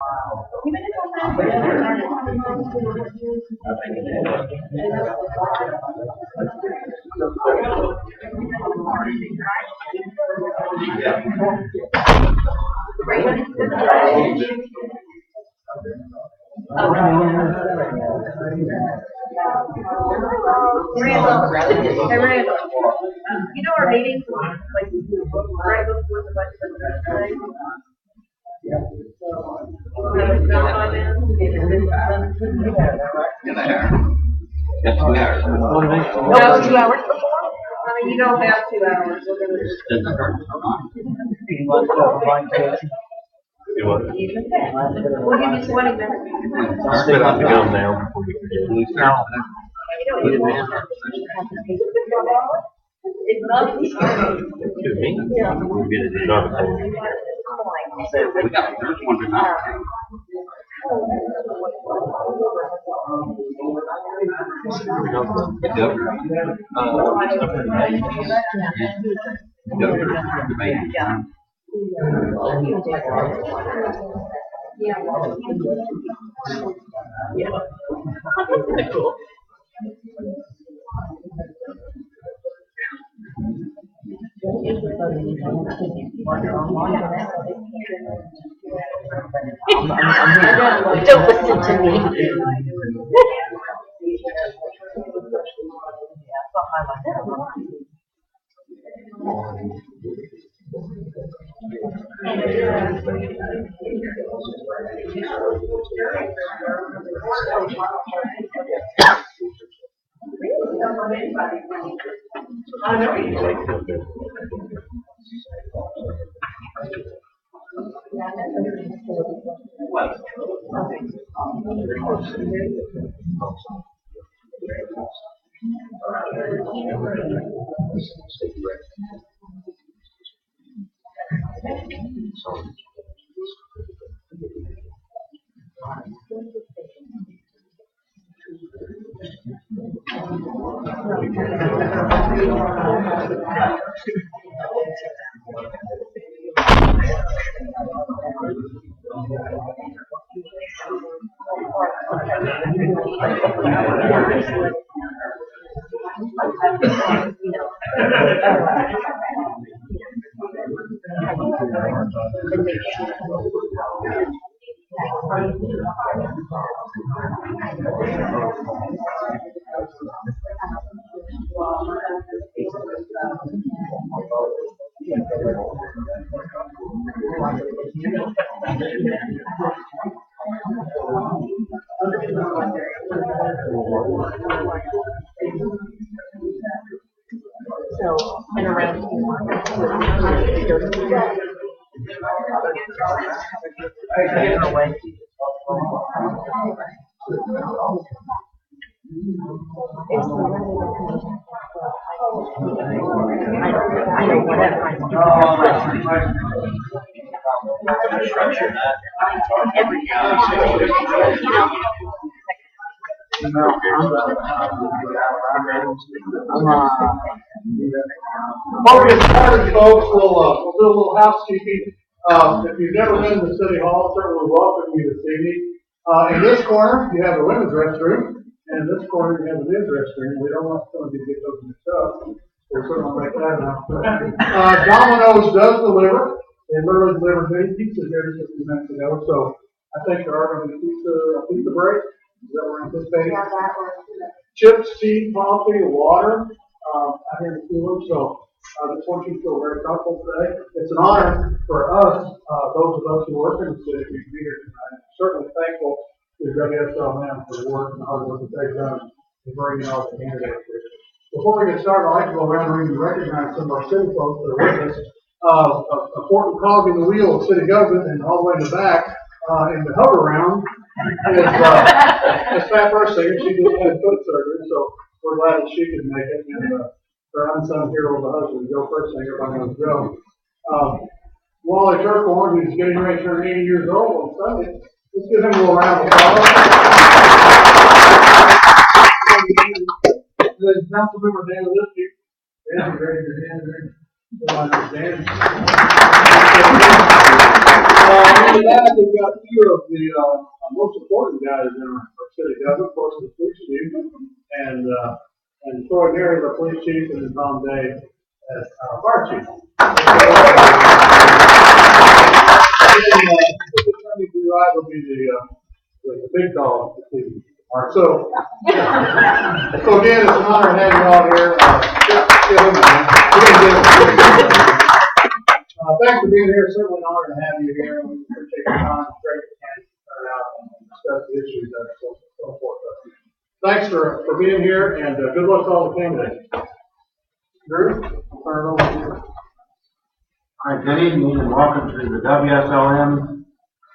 Randall, you know our meetings like right before the budget today. No, 2 hours before? I mean, you don't have 2 hours. We'll give you 20 minutes. I'll spit out the gum now before you forget. No. It's not. To me? We'll get it another time. We got there's one tonight. The governor. The governor debated. Cool. Don't listen to me. I know you like that. So, and around Before we get started, folks, we'll do a little housekeeping. If you've never been to the City Hall, certainly welcome you this evening. In this corner, you have the women's restroom, and in this corner, you have the men's restroom. We don't want some of you to get those mixed up. We'll certainly make that announcement. Domino's does deliver. They literally delivered many pizzas here just a few minutes ago, so I think there are going to be a pizza break. Is that what we're anticipating? Yeah, that one. Chips, tea, coffee, water. Out here in the cooler, so I just want you to feel very comfortable today. It's an honor for us, those of us who work in the city, to be here tonight. I'm certainly thankful to WSLM for the work and the hard work that they've done in bringing all the candidates here. Before we get started, I'd like to go around the room and recognize some of our city folks that are with us. An important cog in the wheel of city government, and all the way in the back, in the hover round, is Pat Bursinger. She just had foot surgery, so we're glad that she could make it, and her unsung hero of a husband, Joe Bursinger, everybody knows Joe. Wally Turkhorn, who's getting ready to turn 80 years old on Sunday. Let's give him a little round of applause. And then Councilmember Dan Lipke. Dan, raise your hand there. Dan. After that, we've got two of the most important guys in our city government, of course, the police chief, and Troy Gary is our police chief, and then Tom Day as our fire chief. Coming to your right will be the big dog. All right, so again, it's an honor to have you all here. Thanks for being here. Certainly an honor to have you here. We appreciate your time. It's great to turn out and discuss the issues that are so important. Thanks for being here, and good luck to all the candidates. Drew, I'll turn it over to you. All right, good evening and welcome to the WSLM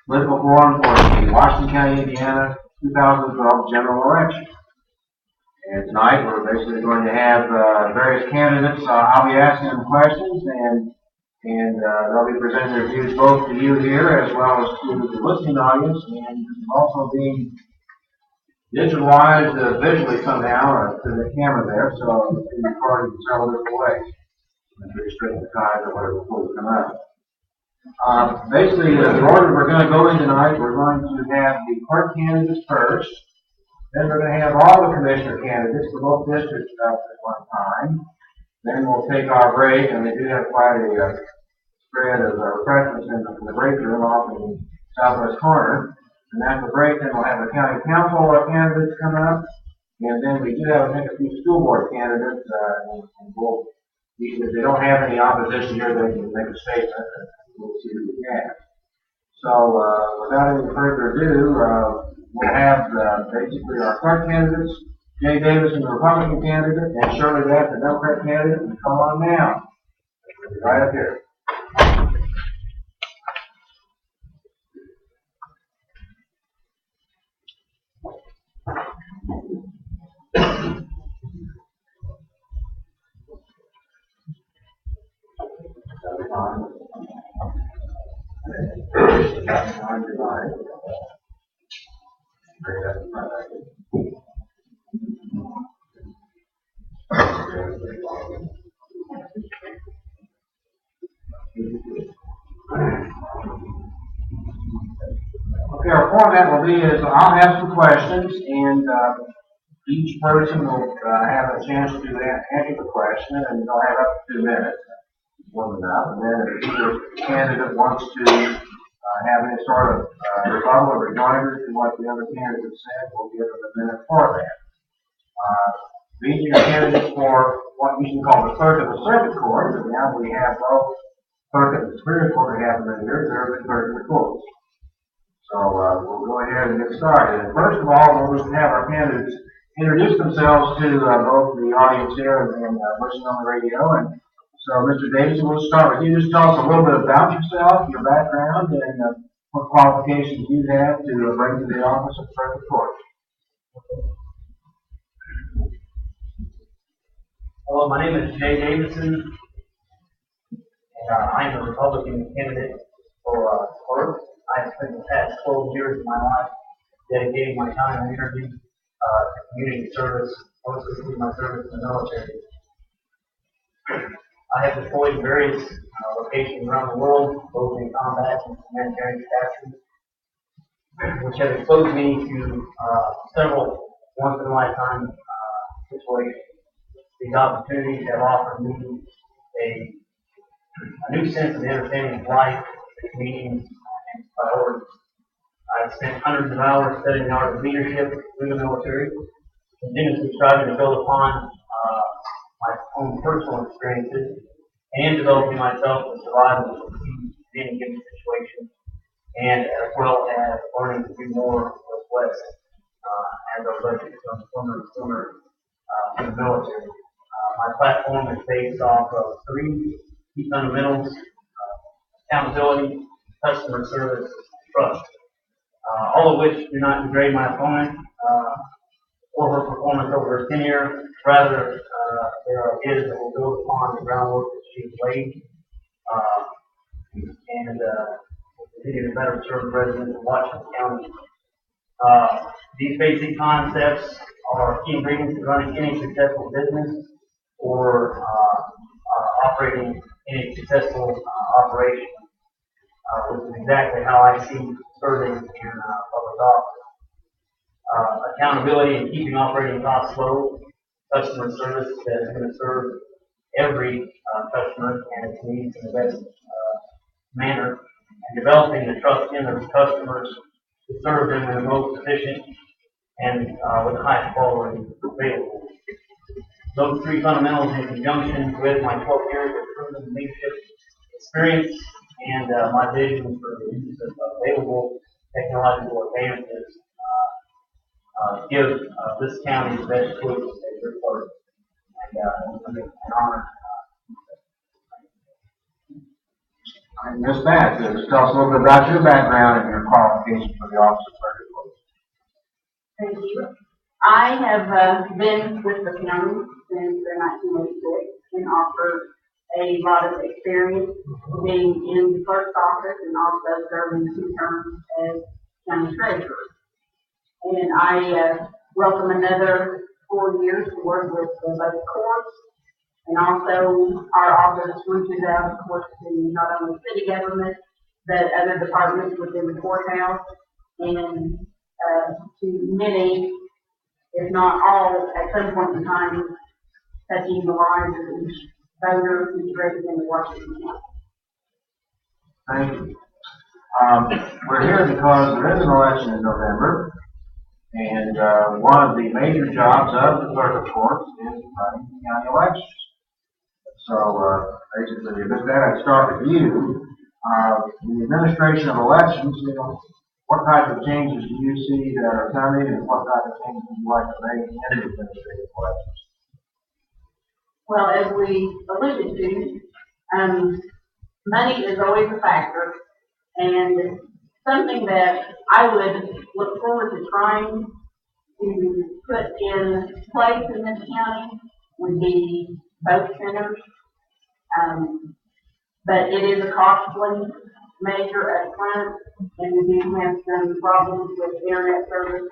political forum for the Washington County, Indiana 2012 general election. And tonight we're basically going to have various candidates. I'll be asking them questions, and they'll be presenting their views both to you here as well as to the listening audience, and also being digitalized visually somehow to the camera there, so it's being recorded in several different ways. And restrict the time or whatever before we come out. Basically, the order we're going to go in tonight, we're going to have the clerk candidates first. Then we're going to have all the commissioner candidates for both districts up at one time. Then we'll take our break, and they do have quite a spread of refreshments in the break room off in the southwest corner. And after the break, then we'll have the county council candidates come up. And then we do have, I think, a few school board candidates, and we'll, if they don't have any opposition here, they can make a statement, and we'll see who we have. So, without any further ado, we'll have basically our clerk candidates, Jay Davis, the Republican candidate, and Shirley Rapp, the Democrat candidate, and come on down. Right up here. Okay, our format will be is I'll have some questions, and each person will have a chance to answer the question, and they'll have up to 2 minutes. One enough, and then if either candidate wants to have any sort of rebuttal or rejoinder to what the other candidate said, we'll give them a minute for that. These are your candidates for what we can call the clerk of the circuit court, and now we have both clerk of the superior court we have them in here, they're the clerk of the courts. So we'll go ahead and get started. And first of all, we'll just have our candidates introduce themselves to both the audience here and listening on the radio. And so, Mr. Davis, we'll start with you. Just tell us a little bit about yourself, your background, and what qualifications you have to bring to the office of clerk of the court. Hello, my name is Jay Davison, and I am a Republican candidate for clerk. I have spent the past 12 years of my life dedicating my time and energy to community service, mostly through my service in the military. I have deployed in various locations around the world, both in combat and humanitarian capacity, which have exposed me to several once-in-a-lifetime situations. These opportunities have offered me a new sense of the understanding of life, meaning, and priorities. I've spent hundreds of hours studying the art of leadership through the military, continuously striving to build upon my own personal experiences and developing myself to survive and succeed in any given situation, and as well as learning to do more with less as our budget becomes slimmer and slimmer in the military. My platform is based off of 3 key fundamentals: accountability, customer service, and trust. All of which do not degrade my opponent or her performance over her tenure. Rather, they are ideas that will build upon the groundwork that she has laid and will continue to better serve the residents of Washington County. These basic concepts are key ingredients to running any successful business or operating any successful operation. which is exactly how I see serving in public office. Accountability and keeping operating costs low, customer service that is going to serve every customer and its needs in the best manner, and developing the trust in those customers to serve them in the most efficient and with the highest quality available. Those three fundamentals in conjunction with my 12 years of proven leadership experience and my vision for the use of available technological advances give this county the best choice as your clerk. And it's an honor. I missed that. Just tell us a little bit about your background and your qualifications for the office of clerk of courts. Thank you. I have been with the county since 1986 and offer a lot of experience being in the clerk's office and also serving 2 terms as county treasurer. And I welcome another 4 years to work with both courts, and also our office reaches out, of course, to not only city government, but other departments within the courthouse, and to many, if not all, at some point in time, touching the lives of each voter who's resident of Washington County. Thank you. We're here because there is an election in November, and one of the major jobs of the clerk of courts is running the county elections. So basically, with that, I'd start with you. The administration of elections, what type of changes do you see that are coming, and what type of changes would you like to make in the administrative elections? Well, as we alluded to, money is always a factor, and something that I would look forward to trying to put in place in this county would be vote centers. But it is a costly measure up front, and we do have some problems with internet service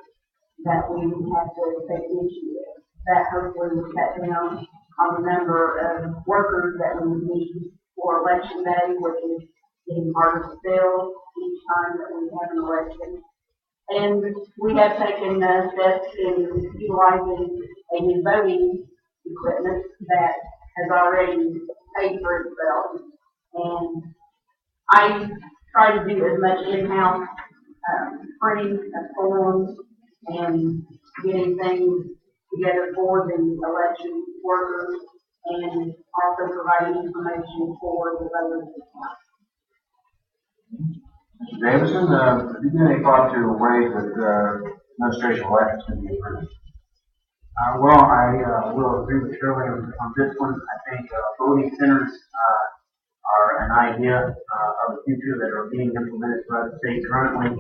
that we have to take issue with. That hopefully will cut down on the number of workers that we need for election day, which is getting harder to fill each time that we have an election. And we have taken steps in utilizing a new voting equipment that has already paid for itself. And I try to do as much in-house printing of forms and getting things together for the election workers, and also providing information for the voters. Mr. Davison, have you given any thought to ways that administration elections can be improved? Well, I will agree with Shirley on this one. I think voting centers are an idea of the future that are being implemented throughout the state currently,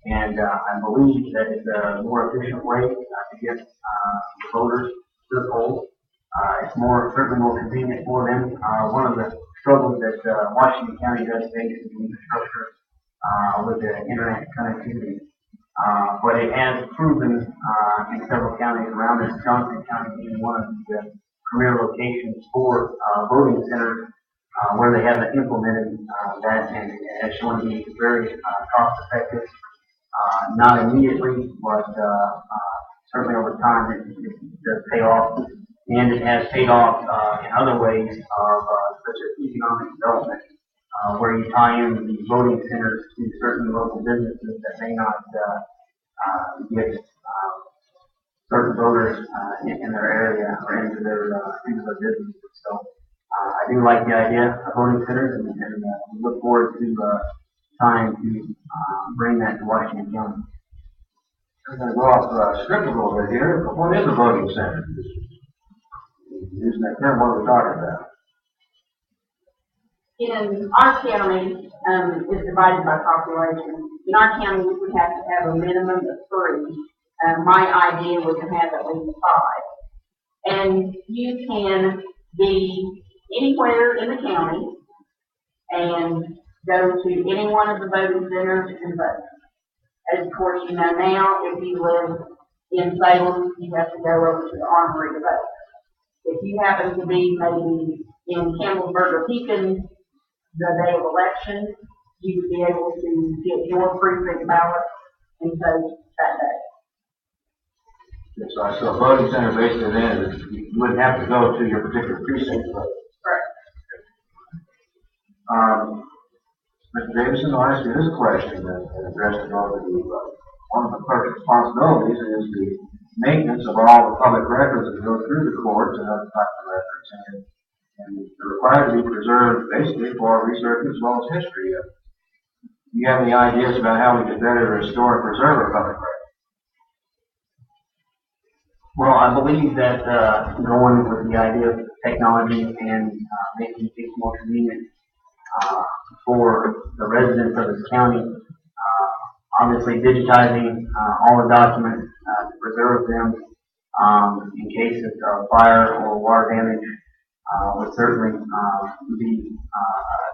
and I believe that it's a more efficient way to get the voters to the polls. It's certainly more convenient for them. One of the struggles that Washington County does face is the infrastructure with the internet connectivity. But it has proven in several counties around us, Johnson County being one of the premier locations for voting centers, where they haven't implemented that, and it has shown to be very cost effective. Not immediately, but certainly over time it does pay off, and it has paid off in other ways of such as economic development, where you tie in the voting centers to certain local businesses that may not get certain voters in their area or into their businesses. So I do like the idea of voting centers, and we look forward to trying to bring that to Washington County. I'm going to go off script a little bit here, but what is a voting center? Using that term, what are we talking about? In our county, it's divided by population. In our county, we would have to have a minimum of 3. My idea was to have at least 5. And you can be anywhere in the county and go to any one of the voting centers and vote. As of course you know now, if you live in Salem, you have to go over to the Armory to vote. If you happen to be maybe in Campbellsburg or Pekin the day of election, you would be able to get your precinct ballot and vote that day. So a voting center basically then, you wouldn't have to go to your particular precinct, but, Correct. Mr. Davidson, I'll ask you this question and address it both of you. One of the clerk's responsibilities is the maintenance of all the public records that go through the courts and other types of records, and they're required to be preserved basically for research as well as history. Do you have any ideas about how we could better restore and preserve our public records? Well, I believe that going with the idea of technology and making things more convenient for the residents of this county, obviously digitizing all the documents to preserve them in case of fire or water damage would certainly be a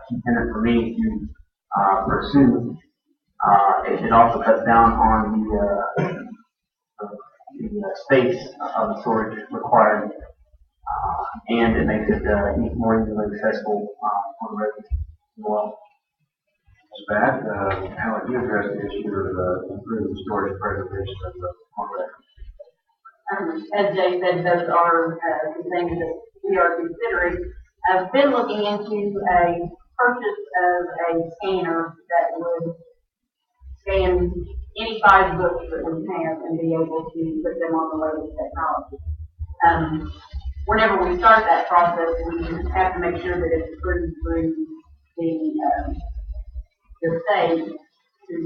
key tenet for me to pursue. It also cuts down on the space of the storage required, and it makes it more easily accessible for the residents as well. Pat, how would you address the issue of improving storage preservation of the public records? As Jay said, those are the things that we are considering. I've been looking into a purchase of a scanner that would scan any five books that we have and be able to put them on the latest technology. Whenever we start that process, we have to make sure that it's approved through the state to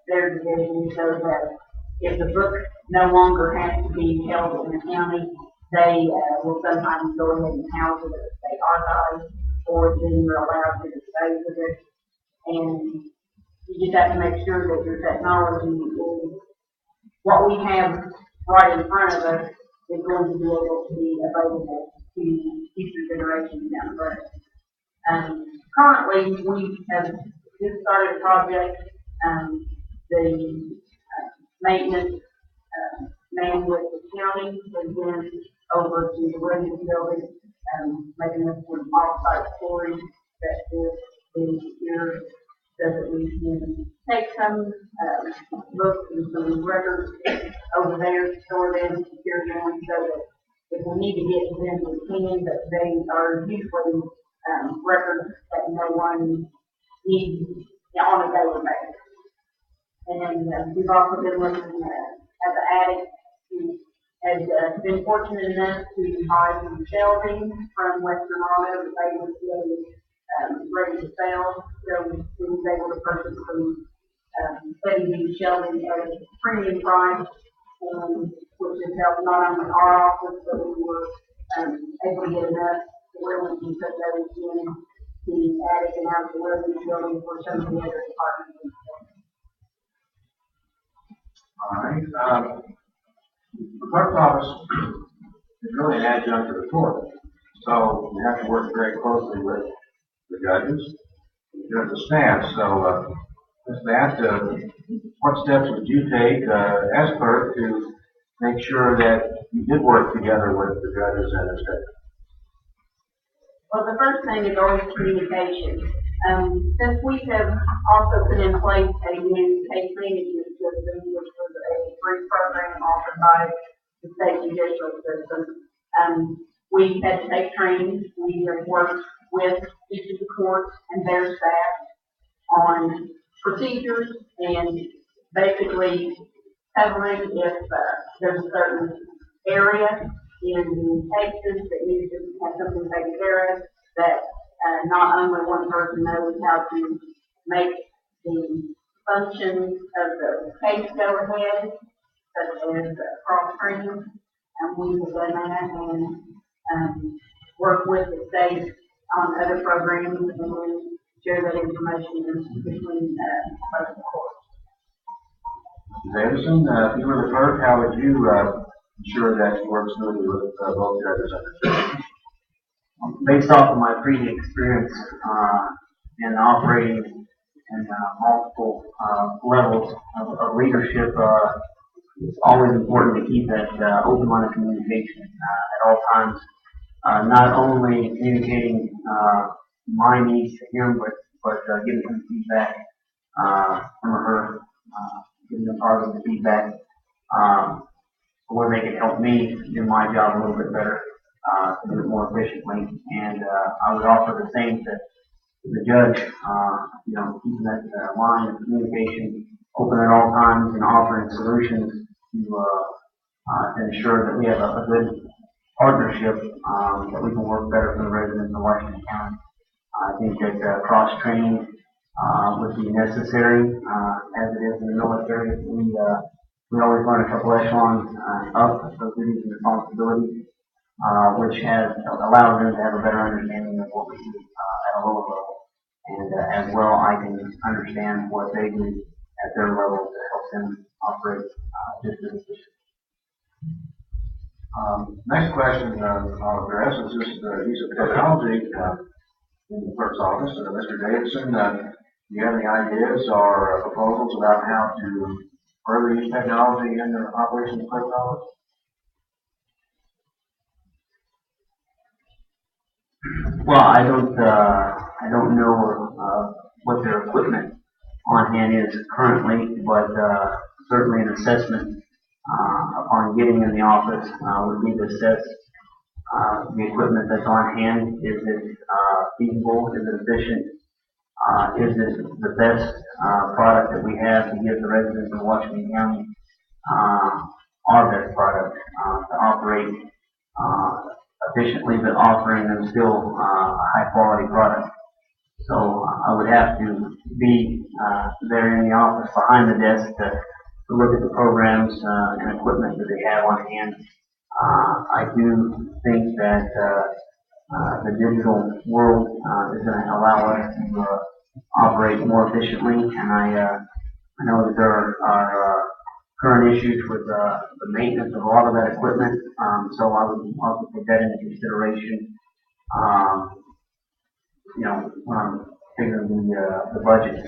their division, so that if the book no longer has to be held in the county, they will sometimes go ahead and house it at the state archives, or then you're allowed to dispose of it. And you just have to make sure that your technology is what we have right in front of us is going to be able to be available to future generations down the road. Currently, we have just started a project. The maintenance man with the county has been over to the Williams building, making this an off-site storage that is secure, so that we can take some books and some records over there, store them, secure them, so that if we need to get to them, we can, but they are usually records that no one needs on a daily basis. And we've also been looking at the attic. We had been fortunate enough to buy some shelving from Western Auto that they were getting ready to sell. So we was able to purchase some steady shelving at a premium price, which has helped not only our office, but we were able to get enough where we can put those in the attic and out the living building for some of the other departments. All right. The clerk's office is really an adjunct to the court, so we have to work very closely with the judges, the staff. So, Ms. Matt, what steps would you take as clerk to make sure that you did work together with the judges and the staff? Well, the first thing is always communication. Since we have also put in place a new case management system, which was a free program offered by the state judicial system, we had to take training. We have worked with each of the courts and their staff on procedures and basically covering if there's a certain area in cases that needs to have something taken care of, that not only one person knows how to make the functions of the case go ahead, such as cross-training, and we have done that and work with the state on other programs and then share that information between both courts. Mr. Davison, if you were the clerk, how would you ensure that you work smoothly with both judges and the judges? Based off of my previous experience in operating in multiple levels of leadership, it's always important to keep that open line of communication at all times. Not only communicating my needs to him, but but getting some feedback from her, giving them positive feedback where they can help me do my job a little bit better, to do it more efficiently. And I would offer the same to the judge, keeping that line of communication open at all times and offering solutions to ensure that we have a good partnership, that we can work better for the residents of Washington County. I think that cross-training would be necessary, as it is in the military. We always run a couple echelons up of duties and responsibilities, which has allowed them to have a better understanding of what we do at a lower level. And as well, I can understand what they do at their level to help them operate just as efficiently. Next question I'll address is just the use of technology in the clerk's office. Mr. Davidson, do you have any ideas or proposals about how to further use technology in the operations of the clerk's office? Well, I don't know what their equipment on hand is currently, but certainly an assessment upon getting in the office would be to assess the equipment that's on hand. Is it feasible? Is it efficient? Is it the best product that we have to give the residents of Washington County our best product to operate efficiently, but offering them still a high quality product? So I would have to be there in the office behind the desk to look at the programs and equipment that they have on hand. I do think that the digital world is going to allow us to operate more efficiently, and I know that there are current issues with the maintenance of a lot of that equipment, so I would also take that into consideration. When I'm figuring the budget,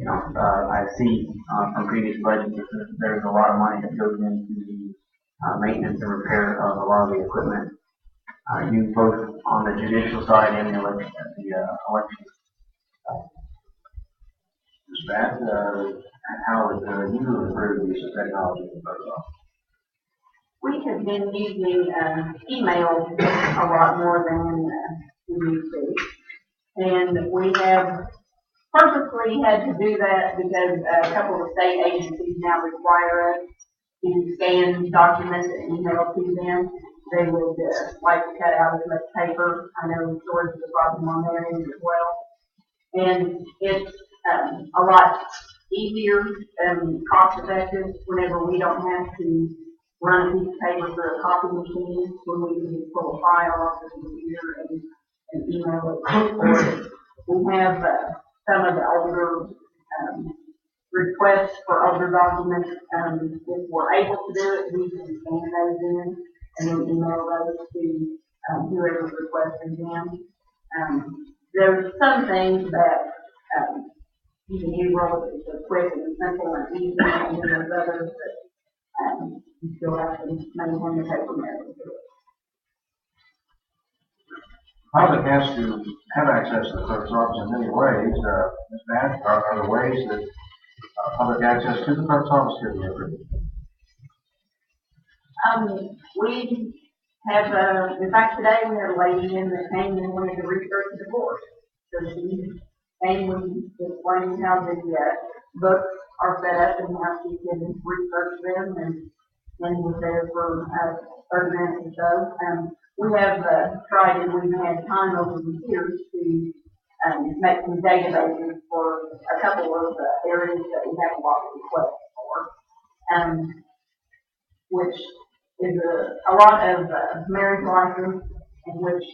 I see from previous budgets that there's a lot of money that goes into the maintenance and repair of a lot of the equipment used both on the judicial side and the election side. Ms. Bath, how would you improve the use of technology in the clerk's office? We have been using email a lot more than we used to. And we have purposely had to do that because a couple of state agencies now require us to scan documents and email to them. They would like to cut out as much paper. I know storage is a problem on their end as well. And it's a lot easier and cost effective whenever we don't have to run a piece of paper through a copy machine, when we can just pull a file off the computer and email it. We have some of the older requests for older documents. If we're able to do it, we can scan those in and then email those to whoever's requesting them. There's some things that you can use relatively quick and simple and easy, and then there's others that you still have to maintain the paper method. Public has to have access to the clerk's office in many ways. Ms. Bath, are there ways that public access to the clerk's office could be improved? We have, in fact, today we had a lady in that came and wanted to research the divorce. So she came and explained how the books are set up and how she can research them, and was there for 30 minutes or so. We have tried, and we've had time over the years to make some databases for a couple of areas that we have a lot of requests for, which is a lot of marriage license, in which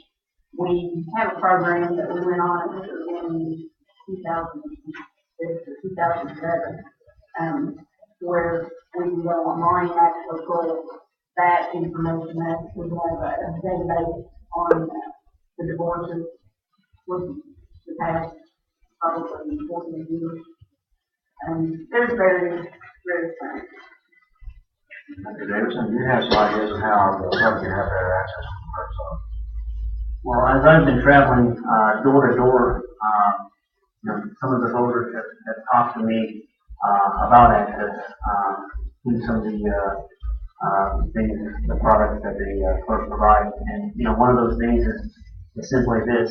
we have a program that we went on in 2006 or 2007, where we can go online and actually pull that information up. We have a database on the divorces with the past probably 14 years. There's various things. Mr. Davidson, do you have some ideas of how the public can have better access to the clerk's office? Well, as I've been traveling door to door some of the voters have talked to me about access to some of the products that the clerk provides. And, one of those things is simply this,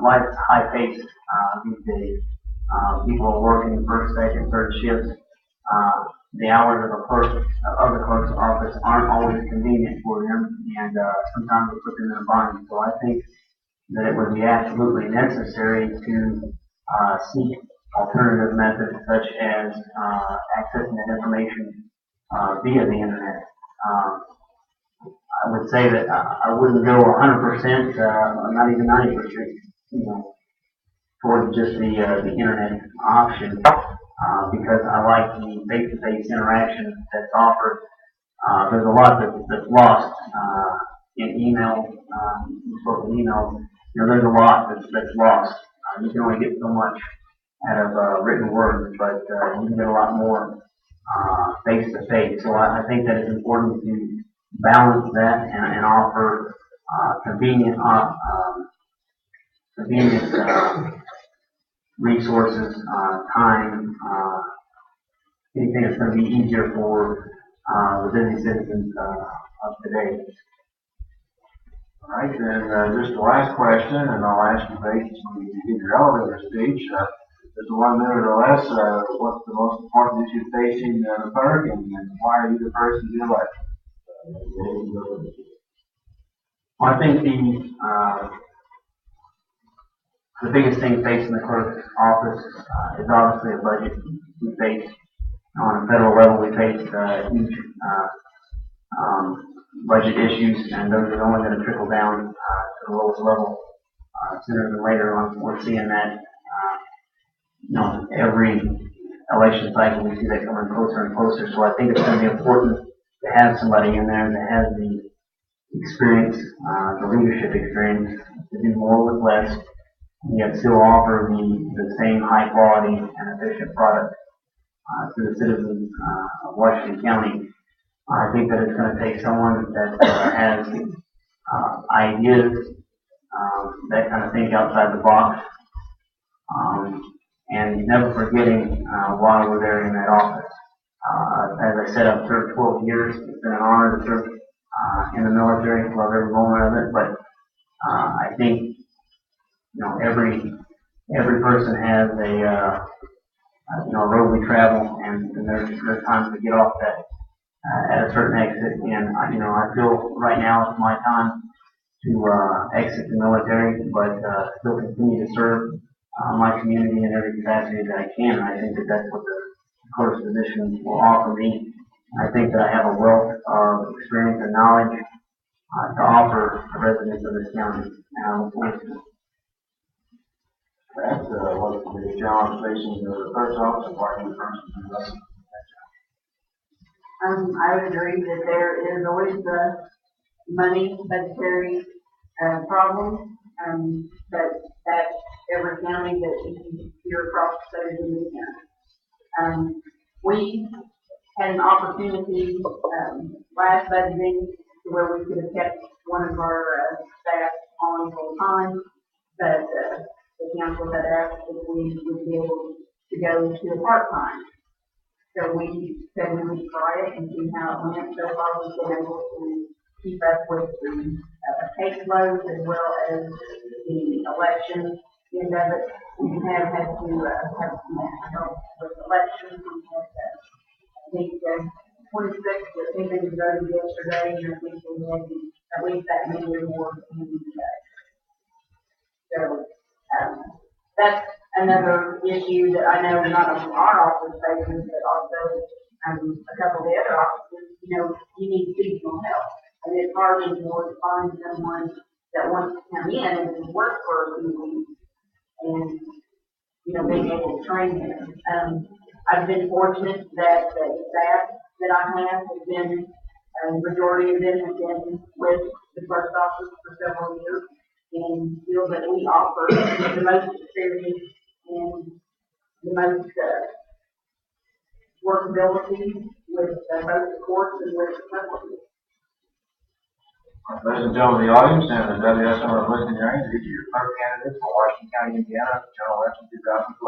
life's high-paced these days. People are working first, second, third shifts. The hours of the clerk's office aren't always convenient for them, and sometimes it puts them in a bind. So I think that it would be absolutely necessary to seek alternative methods such as accessing that information via the internet. I would say that I wouldn't go 100%, not even 90%, towards just the internet option, because I like the face-to-face interaction that's offered. There's a lot that's lost in email. You spoke of email. There's a lot that's lost. You can only get so much out of written words, but you can get a lot more face-to-face. So I think that it's important to balance that and offer convenient resources, time, anything that's going to be easier for the busy citizens of today. All right, then just the last question, and I'll ask you basically to give your elevator speech. Just 1 minute or less, what's the most important issue facing the clerk, and why are you the person to elect? Well, I think the biggest thing facing the clerk's office is obviously a budget. We face, on a federal level, we face huge budget issues, and those are only going to trickle down to the lowest level sooner than later. We're seeing that, every election cycle, we see that coming closer and closer. So I think it's going to be important to have somebody in there that has the experience, the leadership experience to do more with less, and yet still offer the same high quality and efficient product to the citizens of Washington County. I think that it's going to take someone that has ideas, that kind of think outside the box, and never forgetting why we're there in that office. As I said, I've served 12 years. It's been an honor to serve in the military. Love every moment of it. But I think every person has a road we travel, and there's times to get off that at a certain exit. And I feel right now it's my time to exit the military, but still continue to serve my community in every capacity that I can. And I think that that's what the clerk's position will offer me. I think that I have a wealth of experience and knowledge to offer the residents of this county, and I look forward to it. That's what's the biggest challenge facing the clerk's office, and why you the person to elect? I would agree that there is always the money budgetary problem, but that's every county that you hear across the state of Louisiana. We had an opportunity last budgeting where we could have kept one of our staff on full time, but the council had asked if we would be able to go to a part time. So we said we would try it and see how it went. So far, we've been able to keep up with the caseload as well as the election end of it. We have had to have some help with elections. We had, I think, 26 that came in voted yesterday, and I think we had at least that many or more in today. So that's another issue that I know not only our office faces, but also a couple of the other offices. You need seasonal help, and it's hard anymore to find someone that wants to come in and work for a few weeks and being able to train them. I've been fortunate that the staff that I have has been, majority of them have been with the clerk's office for several years, and feel that we offer the most experience and the most workability with both the courts and with the public. Ladies and gentlemen of the audience and the WSMR listening area, these are your clerk candidates for Washington County, Indiana, General Election 2012.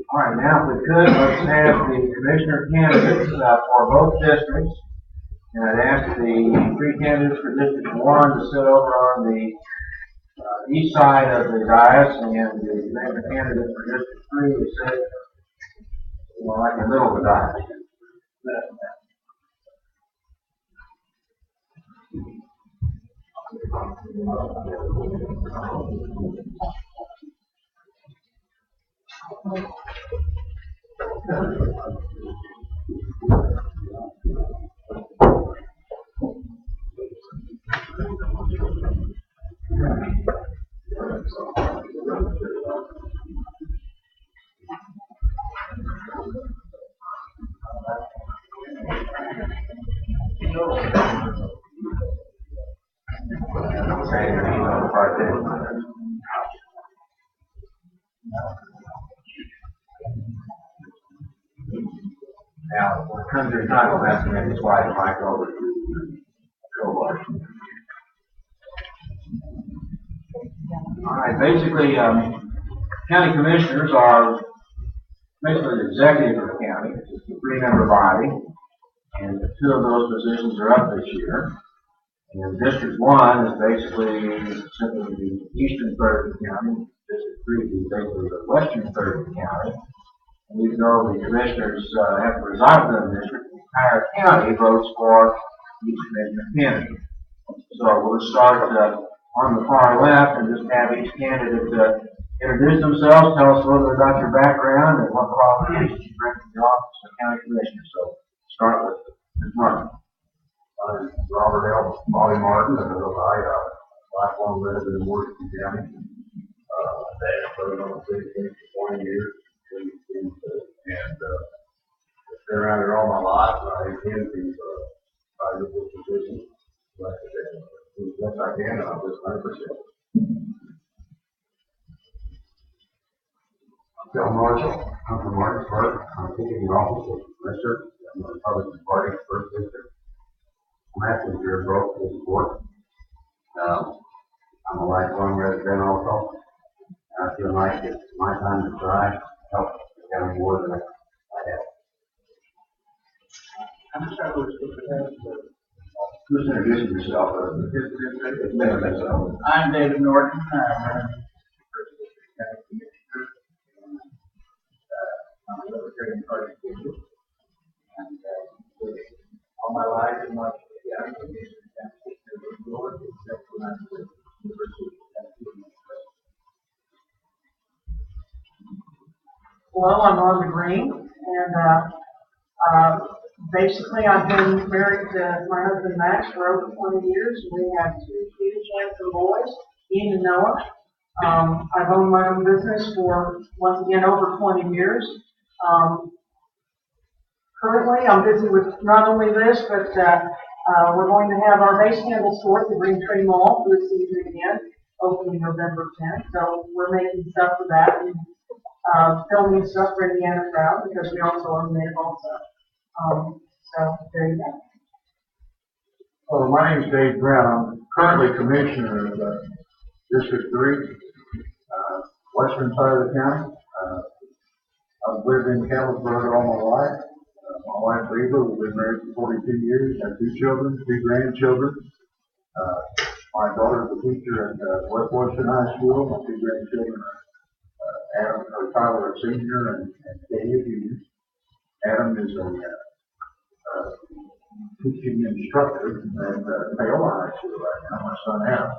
All right, now if we could, let's have the commissioner candidates for both districts. And I'd ask the three candidates for District 1 to sit over on the east side of the dais, and the commissioner candidate for District 3 to sit like in the middle of the dais. Now, when it comes to your title, that's going to be slide the mic over to Joe Larson. All right, basically, county commissioners are basically the executive of the county. It's a three-member body, and two of those positions are up this year. And District 1 is basically simply the eastern third of the county. District 3 is basically the western third of the county. And even though the commissioners have to reside in the district, the entire county votes for each commissioner candidate. So we'll start on the far left and just have each candidate introduce themselves, tell us a little bit about your background and what qualifications you bring to the office of county commissioner. So start with Ms. Martin. I'm Robert L. Bobby Martin, and I lifelong resident in Washington County. Dad served on the city council for 20 years, and been around here all my life. I intend to try to get this position as best I can, and I'll just 100%. I'm Bill Marshall. I'm from Martinsburg. I'm seeking the office of Commissioner in the Republican Party, 1st District. I'm asking for your vote to support. I'm a lifelong resident also. I feel like it's my time to try to help the county more than I have. Just introduce yourself. I'm David Norton. I'm running for First District County Commissioner. I'm a Libertarian Party official. And all my life in Washington County, Commissioner of North, except when I was at the University of Tennessee. Hello, I'm Rhonda Green, and basically I've been married to my husband Max for over 20 years. We have two huge handsome boys, Ian and Noah. I've owned my own business for, once again, over 20 years. Currently, I'm busy with not only this, but we're going to have our base candle store at the Green Tree Mall this season again, opening November 10th. So we're making stuff for that. And, filming stuff for Indiana Crowd because we also own it also. So there you go. My name is Dave Brown. I'm currently commissioner of District 3, western side of the county. I've lived in Campbellsburg all my life. My wife Reba, we've been married for 42 years, have 2 children, 2 grandchildren. My daughter's a teacher at West Washington High School. My 2 grandchildren are Tyler, a senior, and Katie, a junior. Adam is a teaching instructor at Paola High School right now, my son Adam,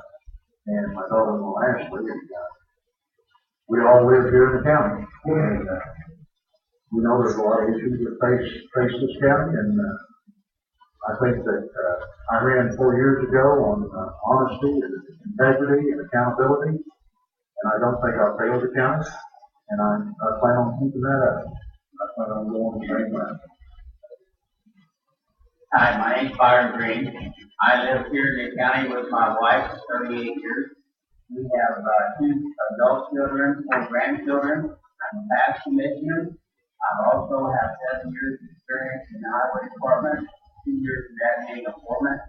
and my daughter-in-law Ashley. And, we all live here in the county. And we know there's a lot of issues that face this county, and I think that I ran 4 years ago on honesty and integrity and accountability, and I don't think I failed the county. And I plan on keeping that up. I plan on going the same way. Hi, my name's Byron Green. I live here in the county with my wife for 38 years. We have 2 adult children, 4 grandchildren. a past commissioner. I also have 7 years of experience in the highway department, 2 years as deputy foreman.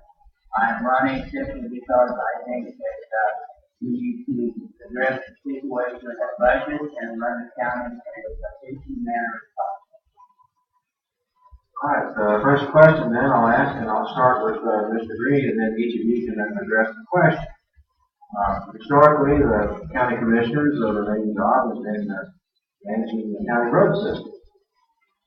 I'm running simply because I think that we need to address the situation with our budget and run the county in an efficient manner as possible. All right, first question then I'll ask, and I'll start with Mr. Green, and then each of you can address the question. Historically, the county commissioners, their main job has been managing the county road system.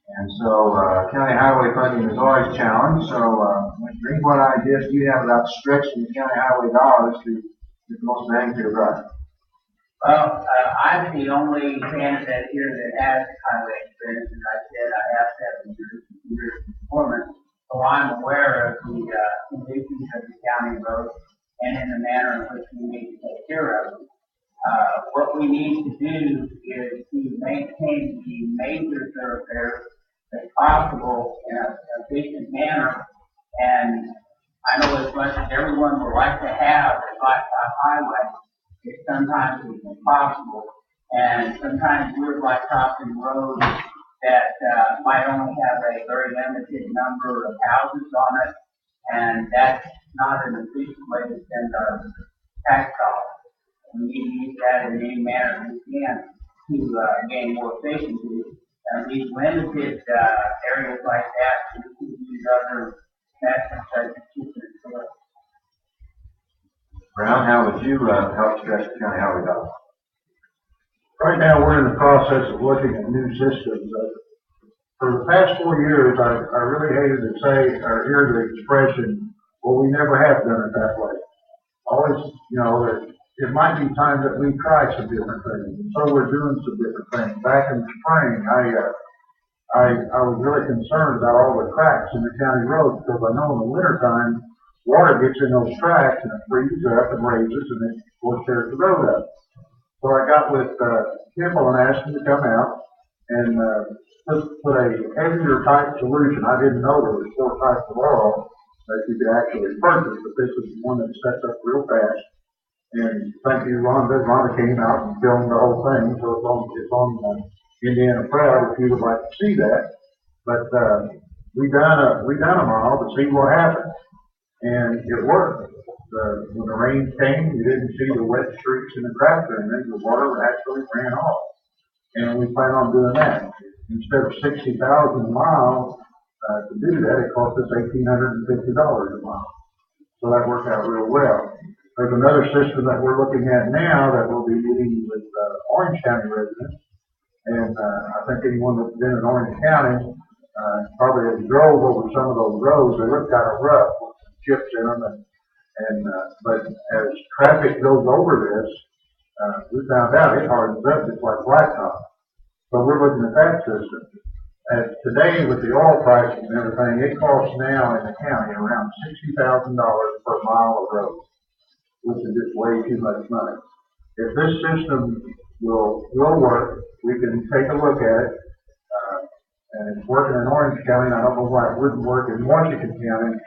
And so, county highway funding is always challenged. So, Mr. Green, what ideas do you have about stretching the county highway dollars to get the most bang for your buck? Well, I'm the only candidate here that has highway experience, and I said I have 7 years of performance, so I'm aware of the conditions of the county roads and in the manner in which we need to take care of them. What we need to do is to maintain the major thoroughfares as possible in an efficient manner, and I know as much as everyone would like to have a highway, it sometimes is impossible, and sometimes we're blacktopping roads that might only have a very limited number of houses on it, and that's not an efficient way to spend our tax dollars. We need to use that in any manner we can to gain more efficiency. And these limited areas like that, we can use other methods such as cheaper soil. Brown, how would you help stretch the county highway dollars? Right now, we're in the process of looking at new systems. For the past 4 years, I really hated to say or hear the expression, well, we never have done it that way. Always, that it might be time that we try some different things. So we're doing some different things. Back in the spring, I was really concerned about all the cracks in the county roads because I know in the wintertime, water gets in those tracks and it freezes up and raises and it tears the road up. So I got with Kimball and asked him to come out and put a heavier type solution. I didn't know there was 4 types of oil that you could actually purchase, but this is one that sets up real fast. And thank you, Rhonda. Rhonda came out and filmed the whole thing, so it's on Indiana Proud if you would like to see that. But we done a mile to see what happened, and it worked. When the rain came, you didn't see the wet streaks in the cracks or anything. The water actually ran off, and we plan on doing that. Instead of $60,000 a mile to do that, it cost us $1,850 a mile. So that worked out real well. There's another system that we're looking at now that we'll be meeting with Orange County residents. And I think anyone that's been in Orange County probably has drove over some of those roads. They look kind of rough with some chips in them. But as traffic goes over this, we found out it hardens up just like blacktop. So we're looking at that system. And today, with the oil prices and everything, it costs now in the county around $60,000 per mile of road, which is just way too much money. If this system will work, we can take a look at it. And it's working in Orange County, and I don't know why it wouldn't work in Washington County.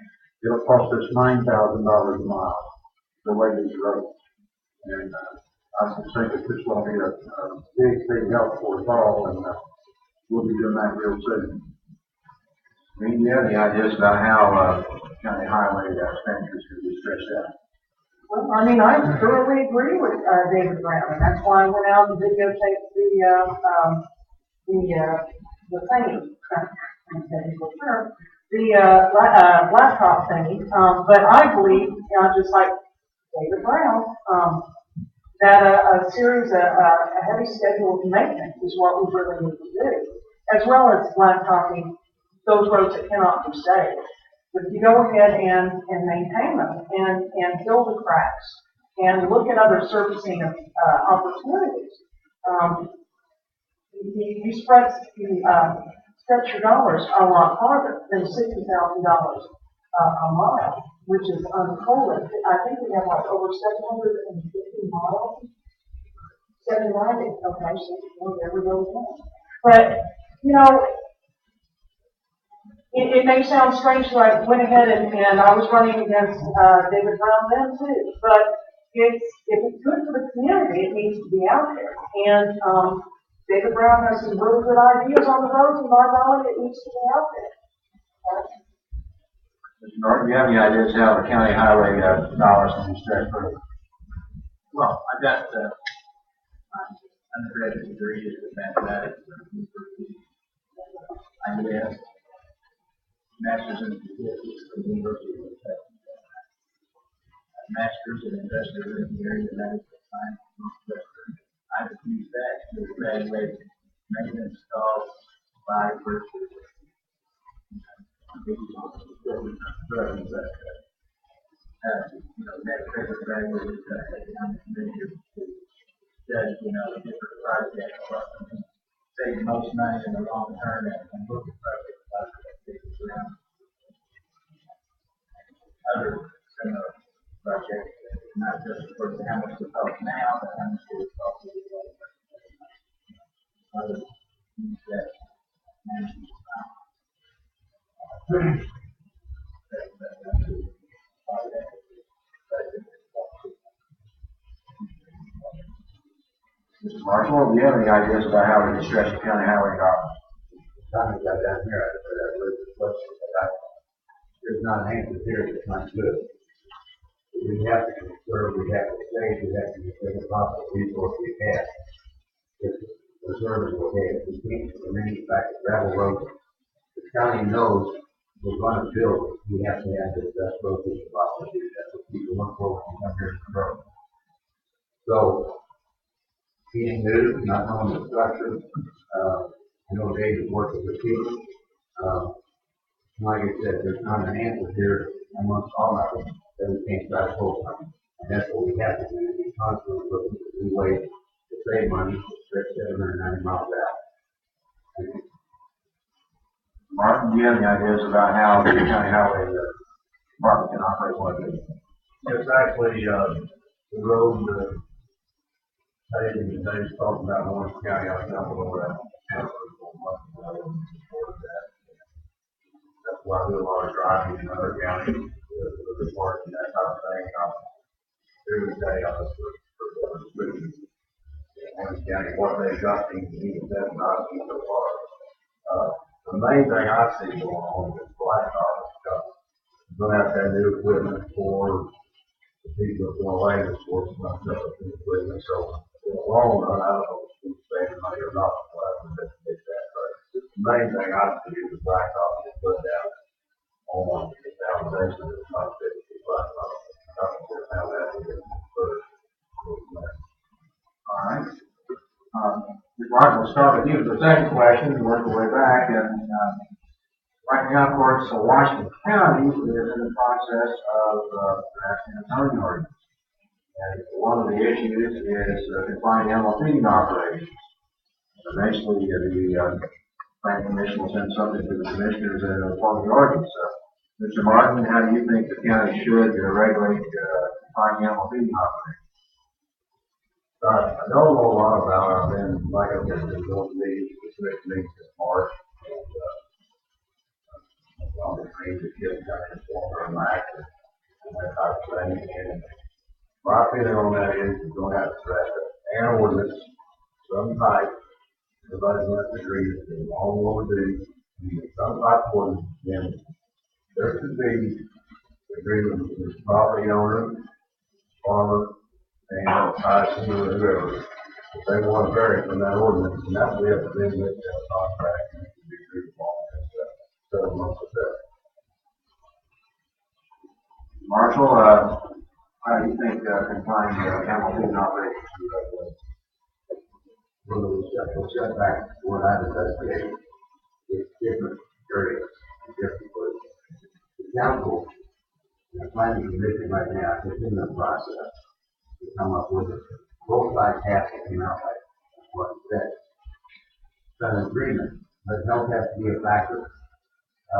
It'll cost us $9,000 a mile to lay these roads. And I just think that this will be a big help for us all, and we'll be doing that real soon. I mean, do you have any ideas about how county highway expenditures could be stretched out? Well, I mean, I thoroughly agree with David Brown, and that's why I went out and videotaped the thing, the laptop thing. But I believe, just like David Brown, that a series, a heavy schedule of maintenance is what we really need to do, as well as blacktopping those roads that cannot be saved. But if you go ahead and maintain them and fill the cracks and look at other surfacing opportunities, you stretch your dollars a lot farther than $60,000 a mile, which is uncool. I think we have like over 750 miles. 790. Okay, so there we go again. But it may sound strange, so I went ahead and I was running against David Brown then too. But if it's good for the community, it needs to be out there. And David Brown has some really good ideas on the roads in our valley, it needs to be out there. Mr. Norton, do you have any ideas how the county highway dollars can be stretched further? Well, I've got, my undergraduate degree is in mathematics. I did master's in statistics from the University of Texas. Master's in industrial engineering and medical science. I could use that to evaluate maintenance costs by versus net present value is economic measure to judge, the different projects, save the most money in the long term and look at projects around other similar projects, not just for how much it costs now, but how much it costs later. Other use that management Mr. Marshall, do you have any ideas about how we can stretch the county highway dollars? Something got down here, there's not an answer here that's not good. We have to conserve, we have to save, we have to use every possible resource we have. If reserve is okay, if we can't remain back to gravel roads, the county knows we're going to build, we have to have the best road we can possibly do. That's what people look for when they come here to grow. So, being new, not knowing the structure, David working with people. Like I said, there's not an answer here amongst all of us that we can't try to hold on. And that's what we have to do, we constantly looking for new ways to save money, to stretch 790 miles out. Martin, do you have any ideas about how the county highway department can operate like this? It's actually, the road, David and Dave's talking about Orange County, I was not over that. That's why I do a lot of driving in other counties, the park and that type of thing. Every day I was for Orange County, what they've got, even that's not so far. The main thing I see going on is blacktop, because you're going to have to have new equipment for the people that want to lay the sports and stuff with the equipment. So in the long run, I don't know if it's saving money or not, but I have to fix that. But the main thing I see is the blacktop is put down on the foundation of the top 50 blacktop. I don't know how that will get first. All right. Martin, we'll start with you for the second question and work our way back. And right now, of course, Washington County is in the process of passing a zoning ordinance. And one of the issues is confining animal feeding operations. Eventually, the Planning Commission will send something to the commissioners in the form of the ordinance. Mr. Martin, how do you think the county should regulate confining animal feeding operations? I don't know a lot about it. I've been, like I said, been going to these specific meetings in March, and I'll be seeing the kids kind of inform their life and that type of thing. And my opinion on that is you're going to have to draft an ordinance, some type. Everybody's going to agree that they all want to do. You get some type of ordinance, then there should be agreement with the property owner, farmer, and I see whoever, if they want to vary from that ordinance, and that's we have to then make that contract and it can be agreed upon and several months of that. Marshall, how do you think confining animal feeding operations should be regulated? One of the special setbacks where I've investigated is different areas, different places. The council, the planning commission right now is in the process to come up with it. Both sides have to come out like what it says. It's an agreement, but it don't have to be a factor. A